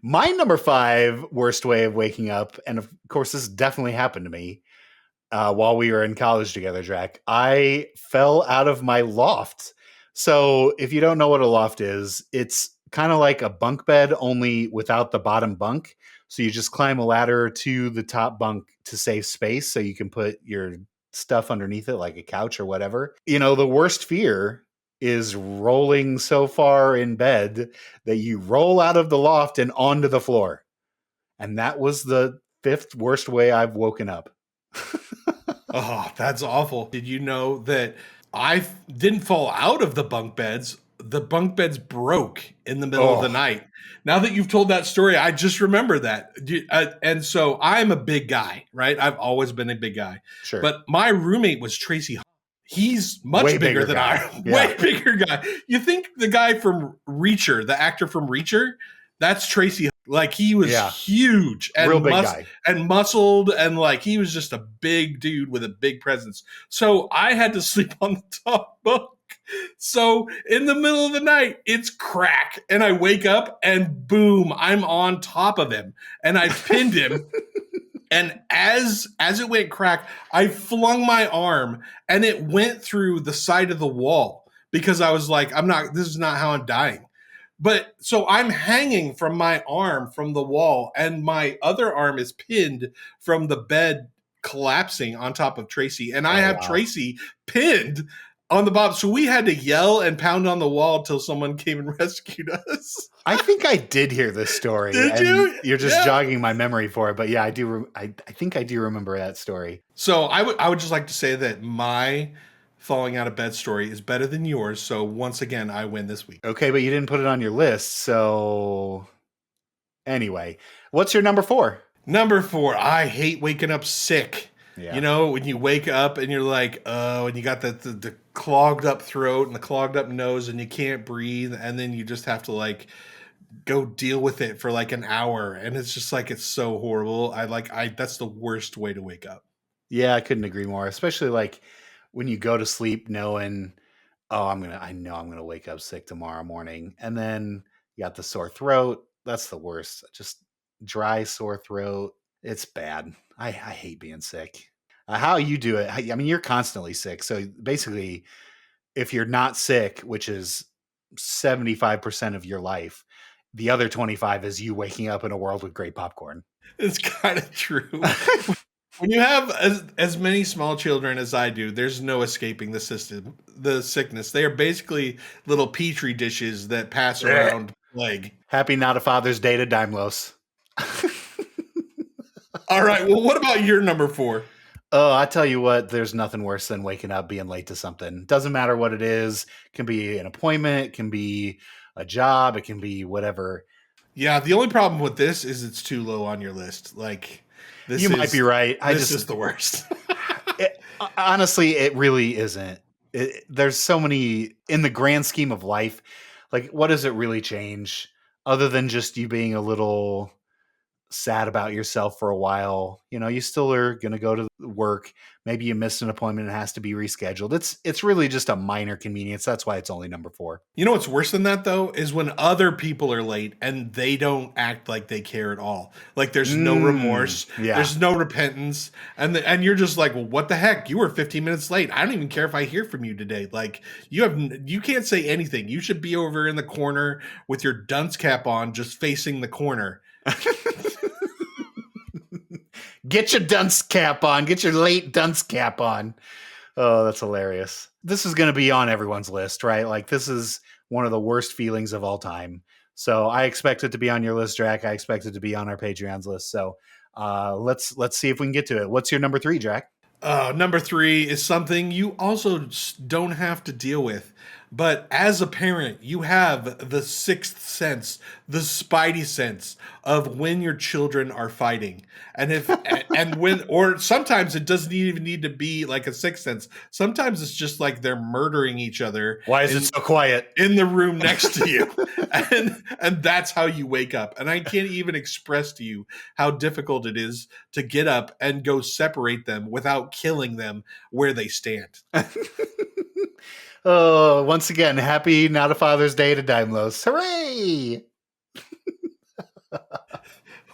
My number 5 worst way of waking up, and of course this definitely happened to me while we were in college together, Draq. I fell out of my loft. So if you don't know what a loft is, it's kind of like a bunk bed, only without the bottom bunk. So you just climb a ladder to the top bunk to save space so you can put your stuff underneath it, like a couch or whatever. The worst fear is rolling so far in bed that you roll out of the loft and onto the floor. And that was the 5th worst way I've woken up. Oh, that's awful. Did you know that I didn't fall out of the bunk beds? The bunk beds broke in the middle of the night. Now that you've told that story, I just remember that. And so I'm a big guy, right? I've always been a big guy. Sure. But my roommate was Tracy. He's much Way bigger than guy. I am. Yeah. Way bigger guy. You think the guy from Reacher, the actor from Reacher, that's Tracy. Like, he was huge and real big guy and muscled, and like he was just a big dude with a big presence. So I had to sleep on the top bunk. So in the middle of the night, it's crack, and I wake up, and boom, I'm on top of him, and I pinned him. And as it went crack, I flung my arm, and it went through the side of the wall because I was like, this is not how I'm dying. But so I'm hanging from my arm from the wall, and my other arm is pinned from the bed collapsing on top of Tracy. And I have Tracy pinned on the bottom. So we had to yell and pound on the wall until someone came and rescued us. I think I did hear this story. Did you? You're just jogging my memory for it. But yeah, I do. I think I do remember that story. So I would just like to say that my falling out of bed story is better than yours. So once again, I win this week. Okay, but you didn't put it on your list. So anyway, what's your number 4? Number 4, I hate waking up sick. Yeah. You know, when you wake up and you're like, oh, and you got the clogged up throat and the clogged up nose and you can't breathe. And then you just have to like go deal with it for like an hour. And it's just like, it's so horrible. That's the worst way to wake up. Yeah, I couldn't agree more. Especially like when you go to sleep knowing, oh, I know I'm going to wake up sick tomorrow morning. And then you got the sore throat. That's the worst. Just dry sore throat. It's bad. I hate being sick. How you do it? I mean, you're constantly sick. So basically, if you're not sick, which is 75% of your life, the other 25 is you waking up in a world with great popcorn. It's kind of true. When you have as many small children as I do, there's no escaping the sickness. They are basically little petri dishes that pass around plague. Happy not a Father's Day to Daimlos. All right. Well, what about your number 4? Oh, I tell you what, there's nothing worse than waking up being late to something. Doesn't matter what it is. It can be an appointment. It can be a job. It can be whatever. Yeah. The only problem with this is it's too low on your list. Like, you might be right. This is the worst. Honestly, it really isn't. There's so many in the grand scheme of life. Like, what does it really change other than just you being a little sad about yourself for a while? You know, you still are going to go to work. Maybe you missed an appointment and it has to be rescheduled. It's really just a minor convenience. That's why it's only number 4. You know what's worse than that though is when other people are late and they don't act like they care at all. Like there's no remorse, there's no repentance, and you're just like, well, what the heck? You were 15 minutes late. I don't even care if I hear from you today. Like you can't say anything. You should be over in the corner with your dunce cap on, just facing the corner. Get your dunce cap on. Get your late dunce cap on. Oh, that's hilarious. This is going to be on everyone's list, right? Like this is one of the worst feelings of all time. So I expect it to be on your list, Draq. I expect it to be on our Patreon's list. So let's see if we can get to it. What's your number 3, Draq? Number 3 is something you also don't have to deal with. But as a parent, you have the 6th sense, the spidey sense of when your children are fighting. Or sometimes it doesn't even need to be like a 6th sense. Sometimes it's just like they're murdering each other. Why is it so quiet? In the room next to you. and that's how you wake up. And I can't even express to you how difficult it is to get up and go separate them without killing them where they stand. Oh, once again, happy not a Father's Day to Daimlos. Hooray!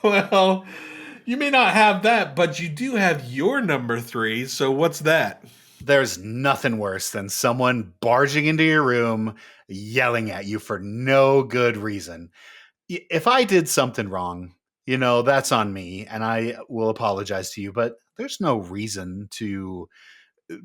Well, you may not have that, but you do have your number 3. So what's that? There's nothing worse than someone barging into your room, yelling at you for no good reason. If I did something wrong, you know, that's on me, and I will apologize to you, but there's no reason to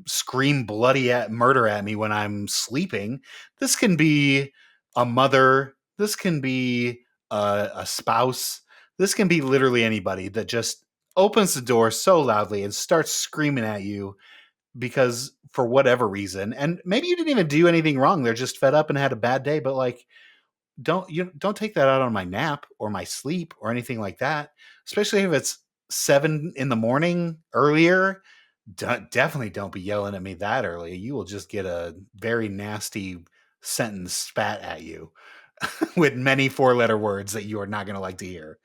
scream bloody murder at me when I'm sleeping. This can be a mother. This can be a spouse. This can be literally anybody that just opens the door so loudly and starts screaming at you because for whatever reason, and maybe you didn't even do anything wrong. They're just fed up and had a bad day, but like, don't take that out on my nap or my sleep or anything like that, especially if it's 7 a.m. earlier. Definitely don't be yelling at me that early. You will just get a very nasty sentence spat at you with many 4-letter words that you are not going to like to hear.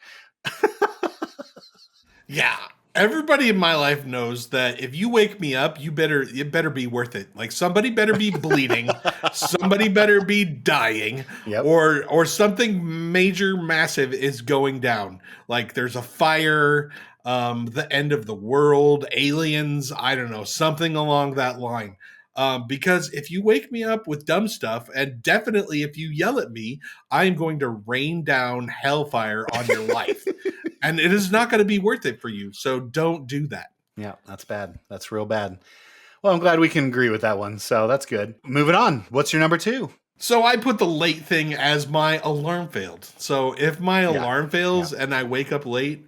Yeah. Everybody in my life knows that if you wake me up, it better be worth it. Like somebody better be bleeding, somebody better be dying, Yep. or something major, massive is going down. Like there's a fire, the end of the world, aliens. I don't know, something along that line. Because if you wake me up with dumb stuff, and definitely if you yell at me, I am going to rain down hellfire on your life. And it is not going to be worth it for you. So don't do that. Yeah, that's bad. That's real bad. Well, I'm glad we can agree with that one. So that's good. Moving on. What's your number 2? So I put the late thing as my alarm failed. So if my alarm fails and I wake up late,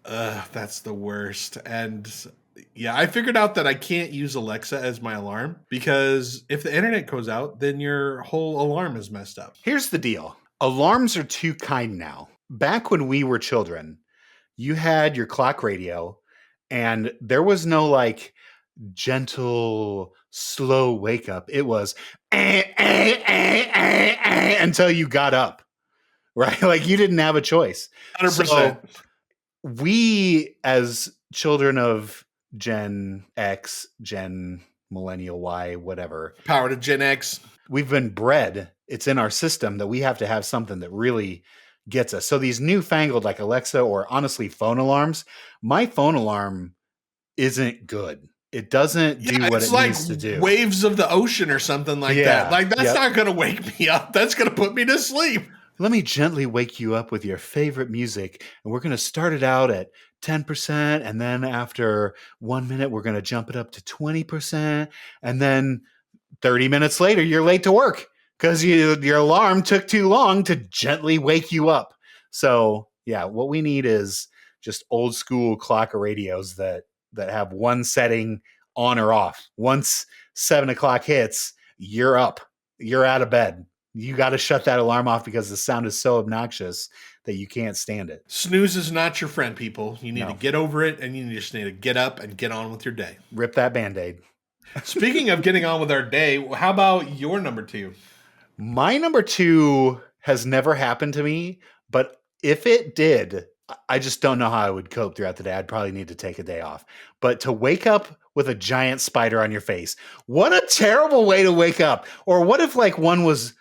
that's the worst. And yeah, I figured out that I can't use Alexa as my alarm because if the internet goes out, then your whole alarm is messed up. Here's the deal. Alarms are too kind now. Back when we were children, you had your clock radio and there was no like gentle, slow wake up. It was until you got up, right? Like you didn't have a choice. 100%. So we, as children of Gen X, Gen Millennial Y, whatever, Power to Gen X. we've been bred. It's in our system that we have to have something that really gets us. So these newfangled like Alexa or honestly phone alarms, my phone alarm isn't good. It doesn't do what it needs to do. Waves of the ocean or something like that. Like that's not going to wake me up. That's going to put me to sleep. Let me gently wake you up with your favorite music. And we're going to start it out at 10%. And then after 1 minute, we're going to jump it up to 20%. And then 30 minutes later, you're late to work because your alarm took too long to gently wake you up. So yeah, what we need is just old school clock radios that have one setting on or off. Once 7 o'clock hits, you're up. You're out of bed. You got to shut that alarm off because the sound is so obnoxious that you can't stand it. Snooze is not your friend, people. You need to get over it, and you just need to get up and get on with your day. Rip that Band-Aid. Speaking of getting on with our day, how about your number 2? My number 2 has never happened to me, but if it did, I just don't know how I would cope throughout the day. I'd probably need to take a day off. But to wake up with a giant spider on your face, what a terrible way to wake up. Or what if like one was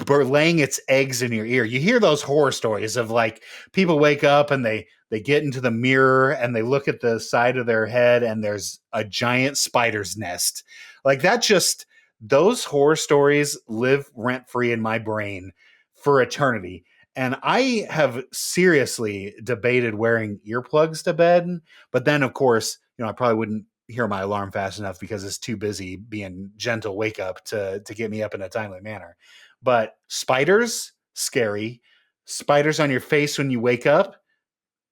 laying its eggs in your ear? You hear those horror stories of like people wake up and they get into the mirror and they look at the side of their head and there's a giant spider's nest. Like that just, those horror stories live rent free in my brain for eternity. And I have seriously debated wearing earplugs to bed, but then of course, I probably wouldn't hear my alarm fast enough because it's too busy being gentle wake up to get me up in a timely manner. But spiders, scary. Spiders on your face when you wake up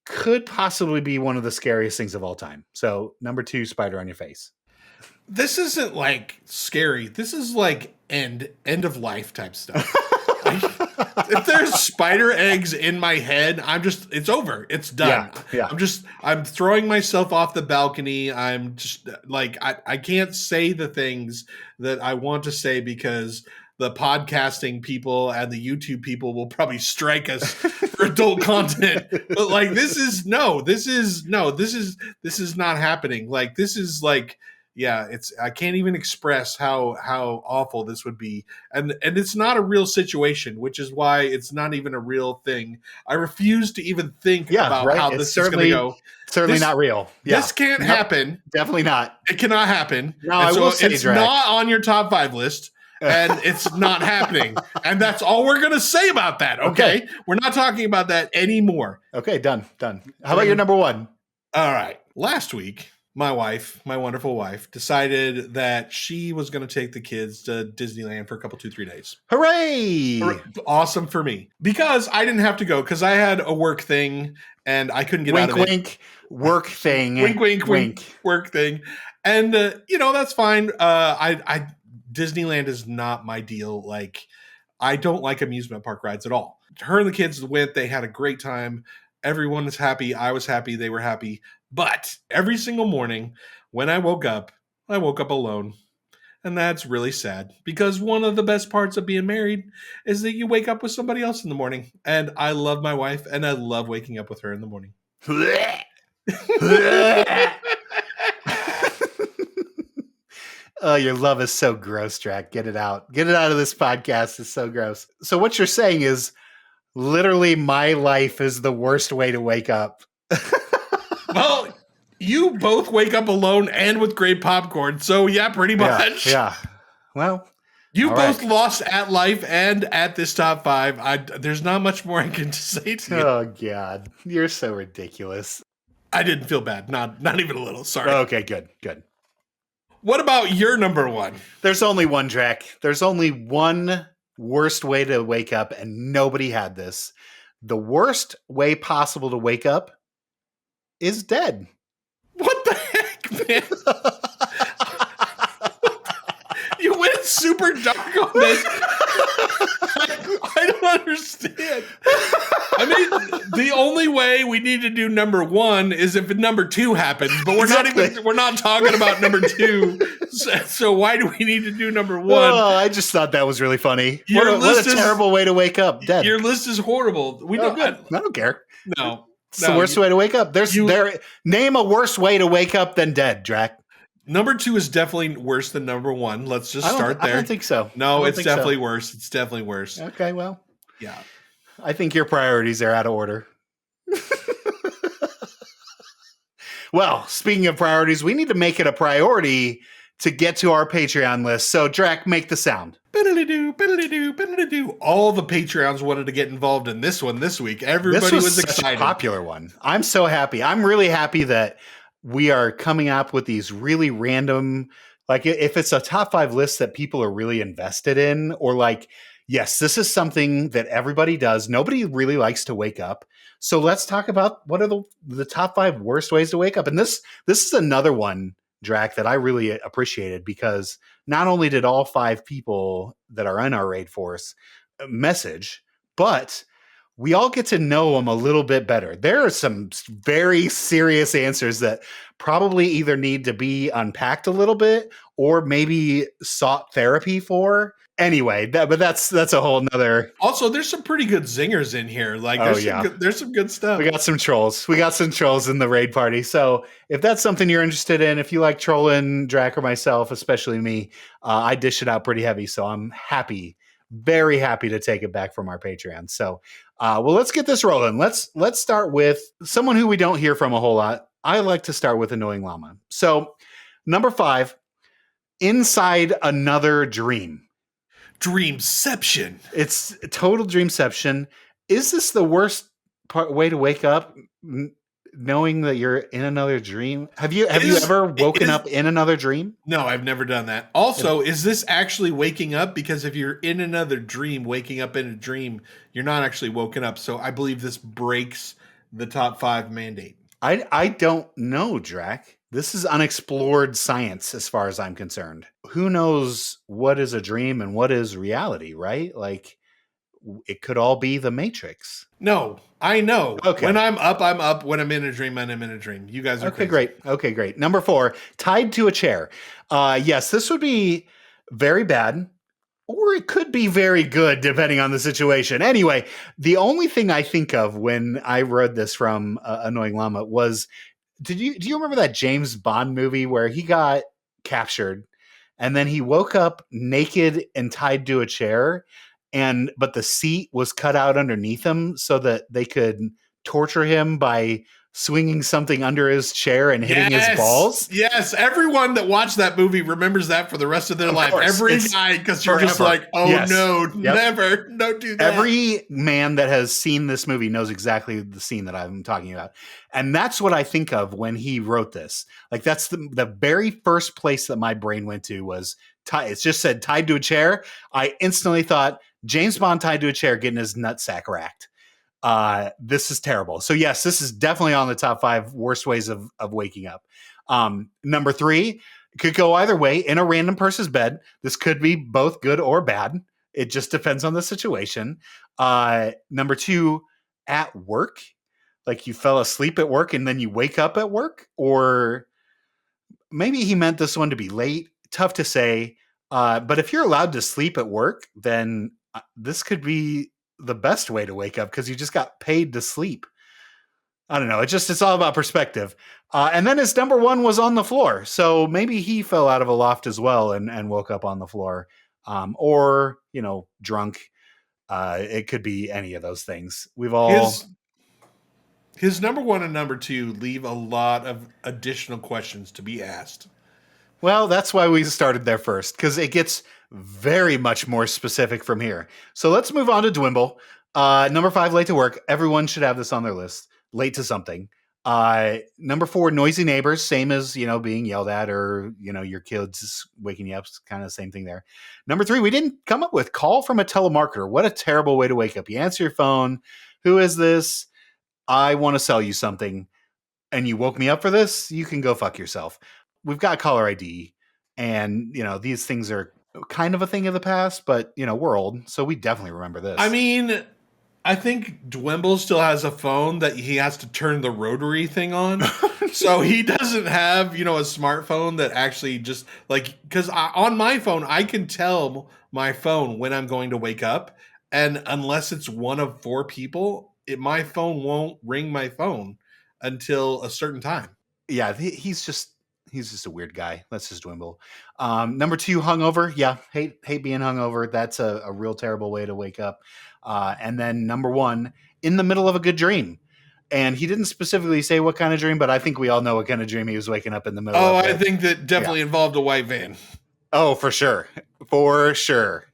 could possibly be one of the scariest things of all time. So number 2, spider on your face. This isn't like scary. This is like end of life type stuff. If there's spider eggs in my head, it's over. It's done. Yeah. I'm throwing myself off the balcony. I'm just like, I can't say the things that I want to say because the podcasting people and the YouTube people will probably strike us for adult content. But like, this is not happening. Like, this is like, yeah, I can't even express how awful this would be. And it's not a real situation, which is why it's not even a real thing. I refuse to even think about how this is going to go. Certainly not real. Yeah. This can't happen. Definitely not. It cannot happen. No, I will say, it's Draq, not on your top 5 list. And it's not happening. And that's all we're going to say about that. Okay. We're not talking about that anymore. Okay. Done. How about your number 1? All right. Last week, my wonderful wife, decided that she was going to take the kids to Disneyland for a couple, 2-3 days. Hooray! Awesome for me. Because I didn't have to go because I had a work thing and I couldn't get out of it. Wink, work thing. Wink, work thing. And, that's fine. Disneyland is not my deal. Like, I don't like amusement park rides at all. Her and the kids went. They had a great time. Everyone was happy. I was happy. They were happy. But every single morning when I woke up alone. And that's really sad because one of the best parts of being married is that you wake up with somebody else in the morning. And I love my wife and I love waking up with her in the morning. Oh, your love is so gross, Draq. Get it out. Get it out of this podcast. It's so gross. So what you're saying is literally my life is the worst way to wake up. Well, you both wake up alone and with great popcorn. So yeah, pretty much. Yeah. Well, you all both right. lost at life and at this top 5. There's not much more I can say to you. Oh God, you're so ridiculous. I didn't feel bad. Not even a little. Sorry. Okay, good. What about your number 1? There's only one, Draq. There's only one worst way to wake up, and nobody had this. The worst way possible to wake up is dead. What the heck, man? You went super dark on this. I don't understand. I mean, the only way we need to do number 1 is if number 2 happens, but we're not talking about number 2. So why do we need to do number 1? Oh, I just thought that was really funny. What a terrible way to wake up, dead. Your list is horrible. We don't. Good. I don't care. No, it's the worst way to wake up. Name a worse way to wake up than dead, Draq. Number 2 is definitely worse than number 1. Let's just start there. I don't think so. No, it's definitely worse. It's definitely worse. Okay, well. Yeah. I think your priorities are out of order. Well, speaking of priorities, we need to make it a priority to get to our Patreon list. So, Draq, make the sound. Biddly-doo, biddly-doo, biddly-doo. All the Patreons wanted to get involved in this one this week. Everybody was such excited. A popular one. I'm so happy. I'm really happy that we are coming up with these really random, like if it's a top 5 list that people are really invested in, or like, yes, this is something that everybody does. Nobody really likes to wake up. So let's talk about what are the top 5 worst ways to wake up. And this is another one, Draq, that I really appreciated, because not only did all 5 people that are in our raid force message, but we all get to know them a little bit better. There are some very serious answers that probably either need to be unpacked a little bit or maybe sought therapy for. Anyway, but that's a whole nother. Also, there's some pretty good zingers in here. Like, there's some good stuff. We got some trolls. We got some trolls in the raid party. So if that's something you're interested in, if you like trolling Draq or myself, especially me, I dish it out pretty heavy. So I'm happy, very happy to take it back from our Patreon. So, well, let's get this rolling. Let's start with someone who we don't hear from a whole lot. I like to start with Annoying Llama. So number 5, Inside Another Dream. Dreamception. It's total dreamception. Is this the worst way to wake up, knowing that you're in another dream? Have you ever woken up in another dream? No, I've never done that. Also, is this actually waking up? Because if you're in another dream, waking up in a dream, you're not actually woken up. So I believe this breaks the top 5 mandate. I don't know, Draq. This is unexplored science as far as I'm concerned. Who knows what is a dream and what is reality, right? Like, it could all be the Matrix. No, I know. Okay. When I'm up, I'm up. When I'm in a dream, I'm in a dream. You guys are crazy. Okay, great. Number 4, tied to a chair. Yes, this would be very bad, or it could be very good depending on the situation. Anyway, the only thing I think of when I read this from Annoying Llama was, do you remember that James Bond movie where he got captured and then he woke up naked and tied to a chair, but the seat was cut out underneath him so that they could torture him by swinging something under his chair and hitting his balls? Yes, everyone that watched that movie remembers that for the rest of their life. Course. Every guy, because you're just like, no, never, don't do that. Every man that has seen this movie knows exactly the scene that I'm talking about. And that's what I think of when he wrote this. Like, that's the very first place that my brain went to was, it just said tied to a chair. I instantly thought, James Bond tied to a chair getting his nutsack racked. This is terrible. So yes, this is definitely on the top 5 worst ways of waking up. Number 3, could go either way. In a random person's bed. This could be both good or bad. It just depends on the situation. Number 2, at work. Like, you fell asleep at work and then you wake up at work, or maybe he meant this one to be late. Tough to say. But if you're allowed to sleep at work, then this could be the best way to wake up because you just got paid to sleep. I don't know. It's all about perspective. And then his number one was on the floor. So maybe he fell out of a loft as well and woke up on the floor. Or, drunk. It could be any of those things. We've all... His number one and number two leave a lot of additional questions to be asked. Well, that's why we started there first, because it gets very much more specific from here. So let's move on to Dwimble. Number 5, late to work. Everyone should have this on their list. Late to something. Number 4, noisy neighbors. Same as, being yelled at or, your kids waking you up. It's kind of the same thing there. Number 3, we didn't come up with call from a telemarketer. What a terrible way to wake up. You answer your phone. Who is this? I want to sell you something. And you woke me up for this? You can go fuck yourself. We've got caller ID, and these things are kind of a thing of the past, but we're old, so we definitely remember this. I mean, I think Dwimble still has a phone that he has to turn the rotary thing on, so he doesn't have a smartphone that actually just because on my phone I can tell my phone when I'm going to wake up, and unless it's one of 4 people, my phone won't ring my phone until a certain time. Yeah, he's just a weird guy. That's just Dwimble. Number 2, hungover. Yeah, hate being hungover. That's a real terrible way to wake up. And then number 1, in the middle of a good dream. And he didn't specifically say what kind of dream, but I think we all know what kind of dream he was waking up in the middle of. I think that definitely involved a white van. Oh, for sure. For sure.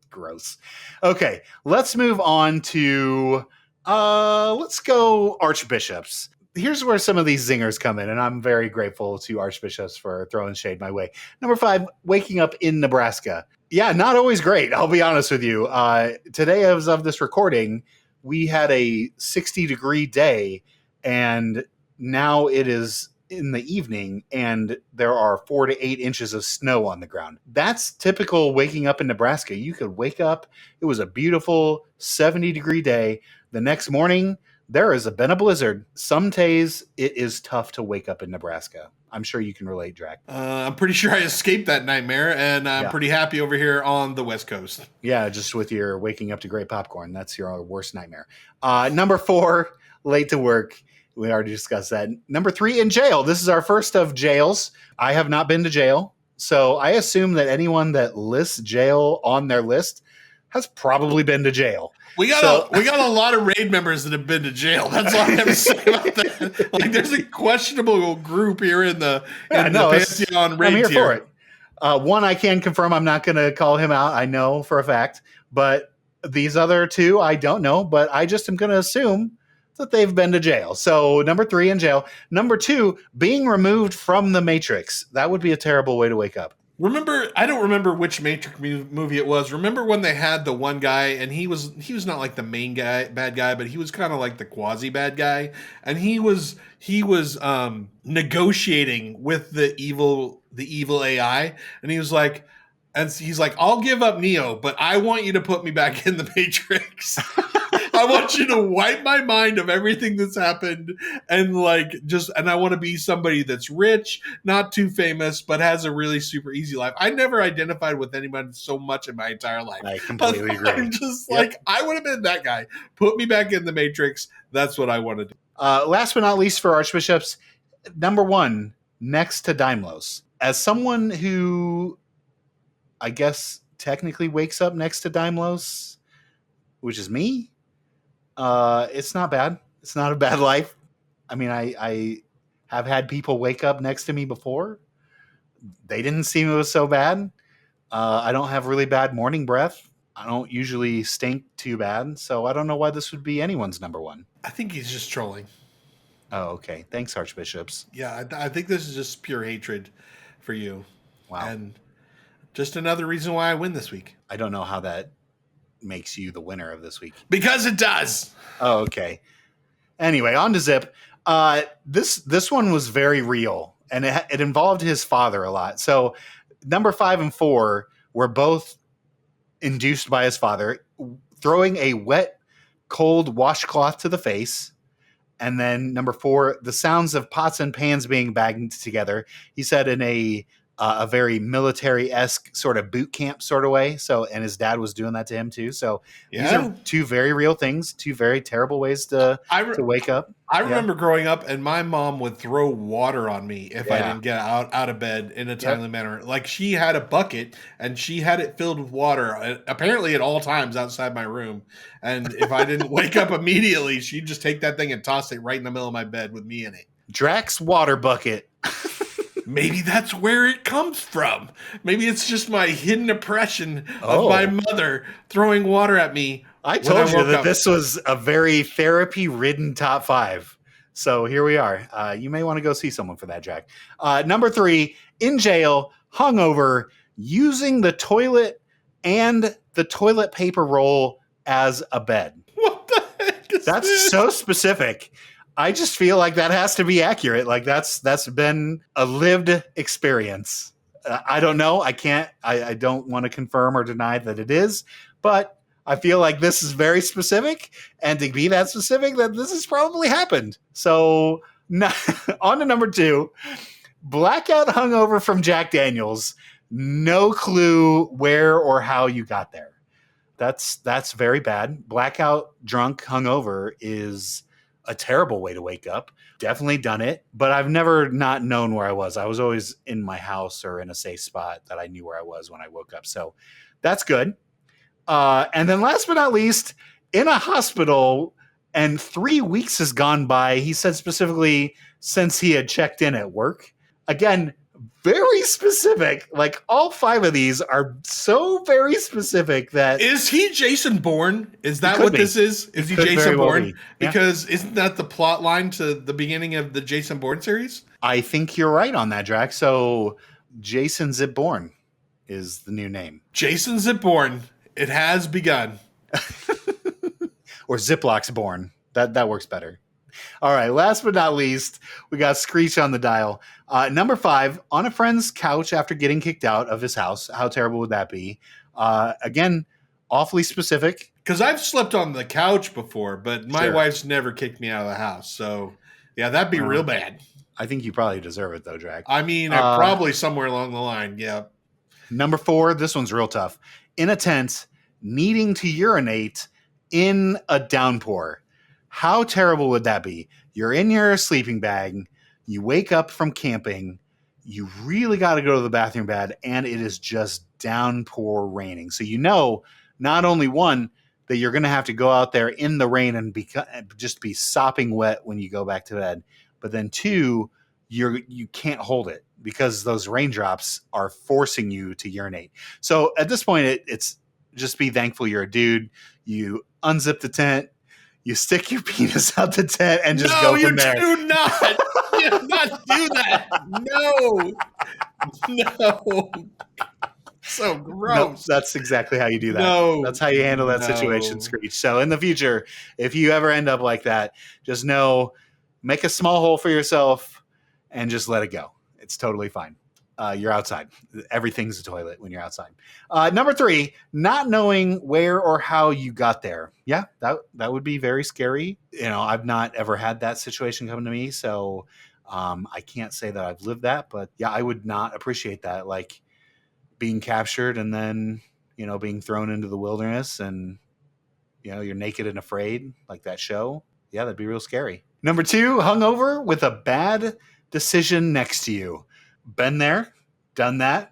Gross. Okay, let's move on to let's go archbishops. Here's where some of these zingers come in, and I'm very grateful to archbishops for throwing shade my way. Number 5, waking up in Nebraska. Yeah, not always great. I'll be honest with you. Today, as of this recording, we had a 60-degree day, and now it is in the evening, and there are 4 to 8 inches of snow on the ground. That's typical waking up in Nebraska. You could wake up. It was a beautiful 70-degree day. The next morning, there has been a blizzard. Some days it is tough to wake up in Nebraska. I'm sure you can relate, Draq. I'm pretty sure I escaped that nightmare, and I'm pretty happy over here on the West Coast. Yeah, just with your waking up to great popcorn. That's your worst nightmare. Number 4, late to work. We already discussed that. Number 3, in jail. This is our first of jails. I have not been to jail, so I assume that anyone that lists jail on their list has probably been to jail. We got a lot of raid members that have been to jail. That's all I have to say about that. There's a questionable group here in the Pantheon raid I'm here tier. for it. One, I can confirm I'm not going to call him out. I know for a fact. But these other 2, I don't know. But I just am going to assume that they've been to jail. So number 3, in jail. Number 2, being removed from the Matrix. That would be a terrible way to wake up. I don't remember which Matrix movie it was. Remember when they had the one guy, and he was not like the main bad guy, but he was kind of like the quasi bad guy, and he was negotiating with the evil AI, and he's like, I'll give up Neo, but I want you to put me back in the Matrix. I want you to wipe my mind of everything that's happened, and I want to be somebody that's rich, not too famous, but has a really super easy life. I never identified with anyone so much in my entire life. I completely agree. I'm just I would have been that guy. Put me back in the Matrix. That's what I want to do. Last but not least for archbishops, number 1, next to Daimlos. As someone who, I guess, technically wakes up next to Daimlos, which is me, it's not bad. It's not a bad life. I mean, I have had people wake up next to me before. They didn't seem it was so bad. I don't have really bad morning breath. I don't usually stink too bad. So I don't know why this would be anyone's number 1. I think he's just trolling. Oh, okay. Thanks, archbishops. Yeah, I think this is just pure hatred for you. Wow. And just another reason why I win this week. I don't know how that makes you the winner of this week. Because it does. Oh, okay. Anyway, on to Zip. This one was very real, and it involved his father a lot. So number 5 and 4 were both induced by his father, throwing a wet, cold washcloth to the face. And then number 4, the sounds of pots and pans being banged together. He said in a a very military-esque sort of boot camp sort of way. So, and his dad was doing that to him too. So these are two very real things, two very terrible ways to wake up. I remember growing up, and my mom would throw water on me if I didn't get out of bed in a timely manner. Like, she had a bucket, and she had it filled with water, apparently at all times outside my room. And if I didn't wake up immediately, she'd just take that thing and toss it right in the middle of my bed with me in it. Draq's water bucket. Maybe that's where it comes from. Maybe it's just my hidden oppression of my mother throwing water at me. I told you that this was a very therapy-ridden top 5. So here we are. You may want to go see someone for that, Jack. Number 3, in jail, hungover, using the toilet and the toilet paper roll as a bed. What the heck is That's this? so specific. I just feel like that has to be accurate. Like that's been a lived experience. I don't know. I don't want to confirm or deny that it is, but I feel like this is very specific, and to be that specific, that this has probably happened. So on to number 2, blackout hungover from Jack Daniels. No clue where or how you got there. That's very bad. Blackout drunk hungover is a terrible way to wake up. Definitely done it, but I've never not known where I was. I was always in my house or in a safe spot that I knew where I was when I woke up. So that's good. And then last but not least, in a hospital, and 3 weeks has gone by. He said specifically since he had checked in at work. Again, very specific. Like, all 5 of these are so very specific that... Is he Jason Bourne? Is that what this is? Is he Jason Bourne? Yeah. Because isn't that the plot line to the beginning of the Jason Bourne series? I think you're right on that, Drac. So Jason Zip Bourne is the new name. Jason Zip Bourne. It has begun. Or Ziplock's Bourne. That works better. All right, last but not least, we got Screech on the dial. Number 5, on a friend's couch after getting kicked out of his house. How terrible would that be? Again, awfully specific. Because I've slept on the couch before, but my wife's never kicked me out of the house. So, yeah, that'd be real bad. I think you probably deserve it, though, Drag. I mean, probably somewhere along the line, yeah. Number 4, this one's real tough. In a tent, needing to urinate in a downpour. How terrible would that be? You're in your sleeping bag, you wake up from camping, you really got to go to the bathroom bad, and it is just downpour raining. So you know, not only one, that you're going to have to go out there in the rain and just be sopping wet when you go back to bed. But then 2, you can't hold it because those raindrops are forcing you to urinate. So at this point, it's just be thankful you're a dude. You unzip the tent, you stick your penis out the tent, and just go from there. No, you do not. You do not do that. No. So gross. No, that's exactly how you do that. No. That's how you handle that situation, Screech. So in the future, if you ever end up like that, just know, make a small hole for yourself and just let it go. It's totally fine. You're outside. Everything's a toilet when you're outside. Number 3, not knowing where or how you got there. Yeah, that would be very scary. You know, I've not ever had that situation come to me, so I can't say that I've lived that. But yeah, I would not appreciate that. Like being captured and then, you know, being thrown into the wilderness and, you know, you're naked and afraid, like that show. Yeah, that'd be real scary. Number 2, hungover with a bad decision next to you. Been there, done that.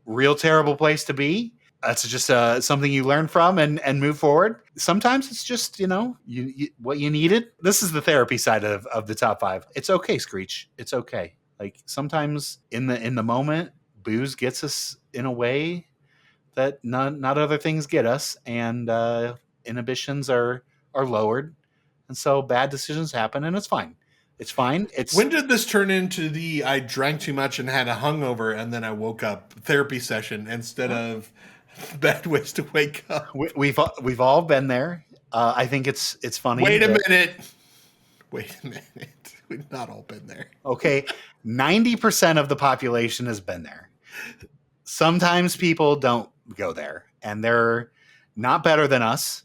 Real terrible place to be. That's just something you learn from and move forward. Sometimes it's just, you know, you what you needed. This is the therapy side of the top 5. It's okay, Screech. It's okay. Like sometimes in the moment, booze gets us in a way that not other things get us, and inhibitions are lowered, and so bad decisions happen, and it's fine. It's fine. When did this turn into the I drank too much and had a hungover and then I woke up therapy session instead of bad ways to wake up? We've all been there. I think it's funny. Wait a minute. We've not all been there. Okay, 90% of the population has been there. Sometimes people don't go there, and they're not better than us.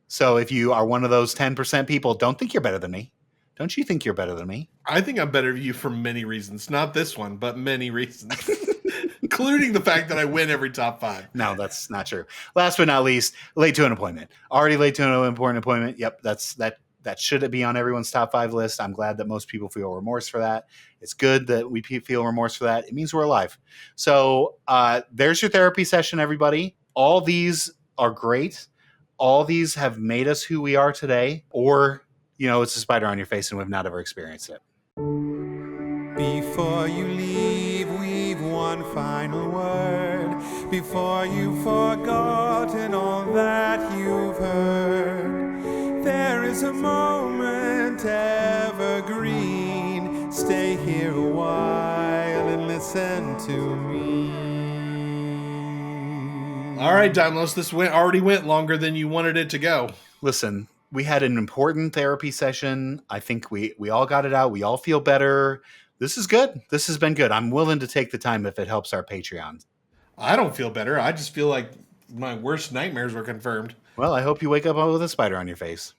So if you are one of those 10% people, don't think you're better than me. Don't you think you're better than me? I think I'm better than you for many reasons. Not this one, but many reasons. Including the fact that I win every top 5. No, that's not true. Last but not least, late to an appointment. Already late to an important appointment. Yep, that should be on everyone's top 5 list. I'm glad that most people feel remorse for that. It's good that we feel remorse for that. It means we're alive. So there's your therapy session, everybody. All these are great. All these have made us who we are today. Or, it's a spider on your face and we've not ever experienced it. Before you leave, we've one final word. Before you've forgotten all that you've heard, there is a moment evergreen. Stay here a while and listen to me. All right, Daimlos, this already went longer than you wanted it to go. Listen, we had an important therapy session. I think we all got it out. We all feel better. This is good. This has been good. I'm willing to take the time if it helps our Patreon. I don't feel better. I just feel like my worst nightmares were confirmed. Well, I hope you wake up with a spider on your face.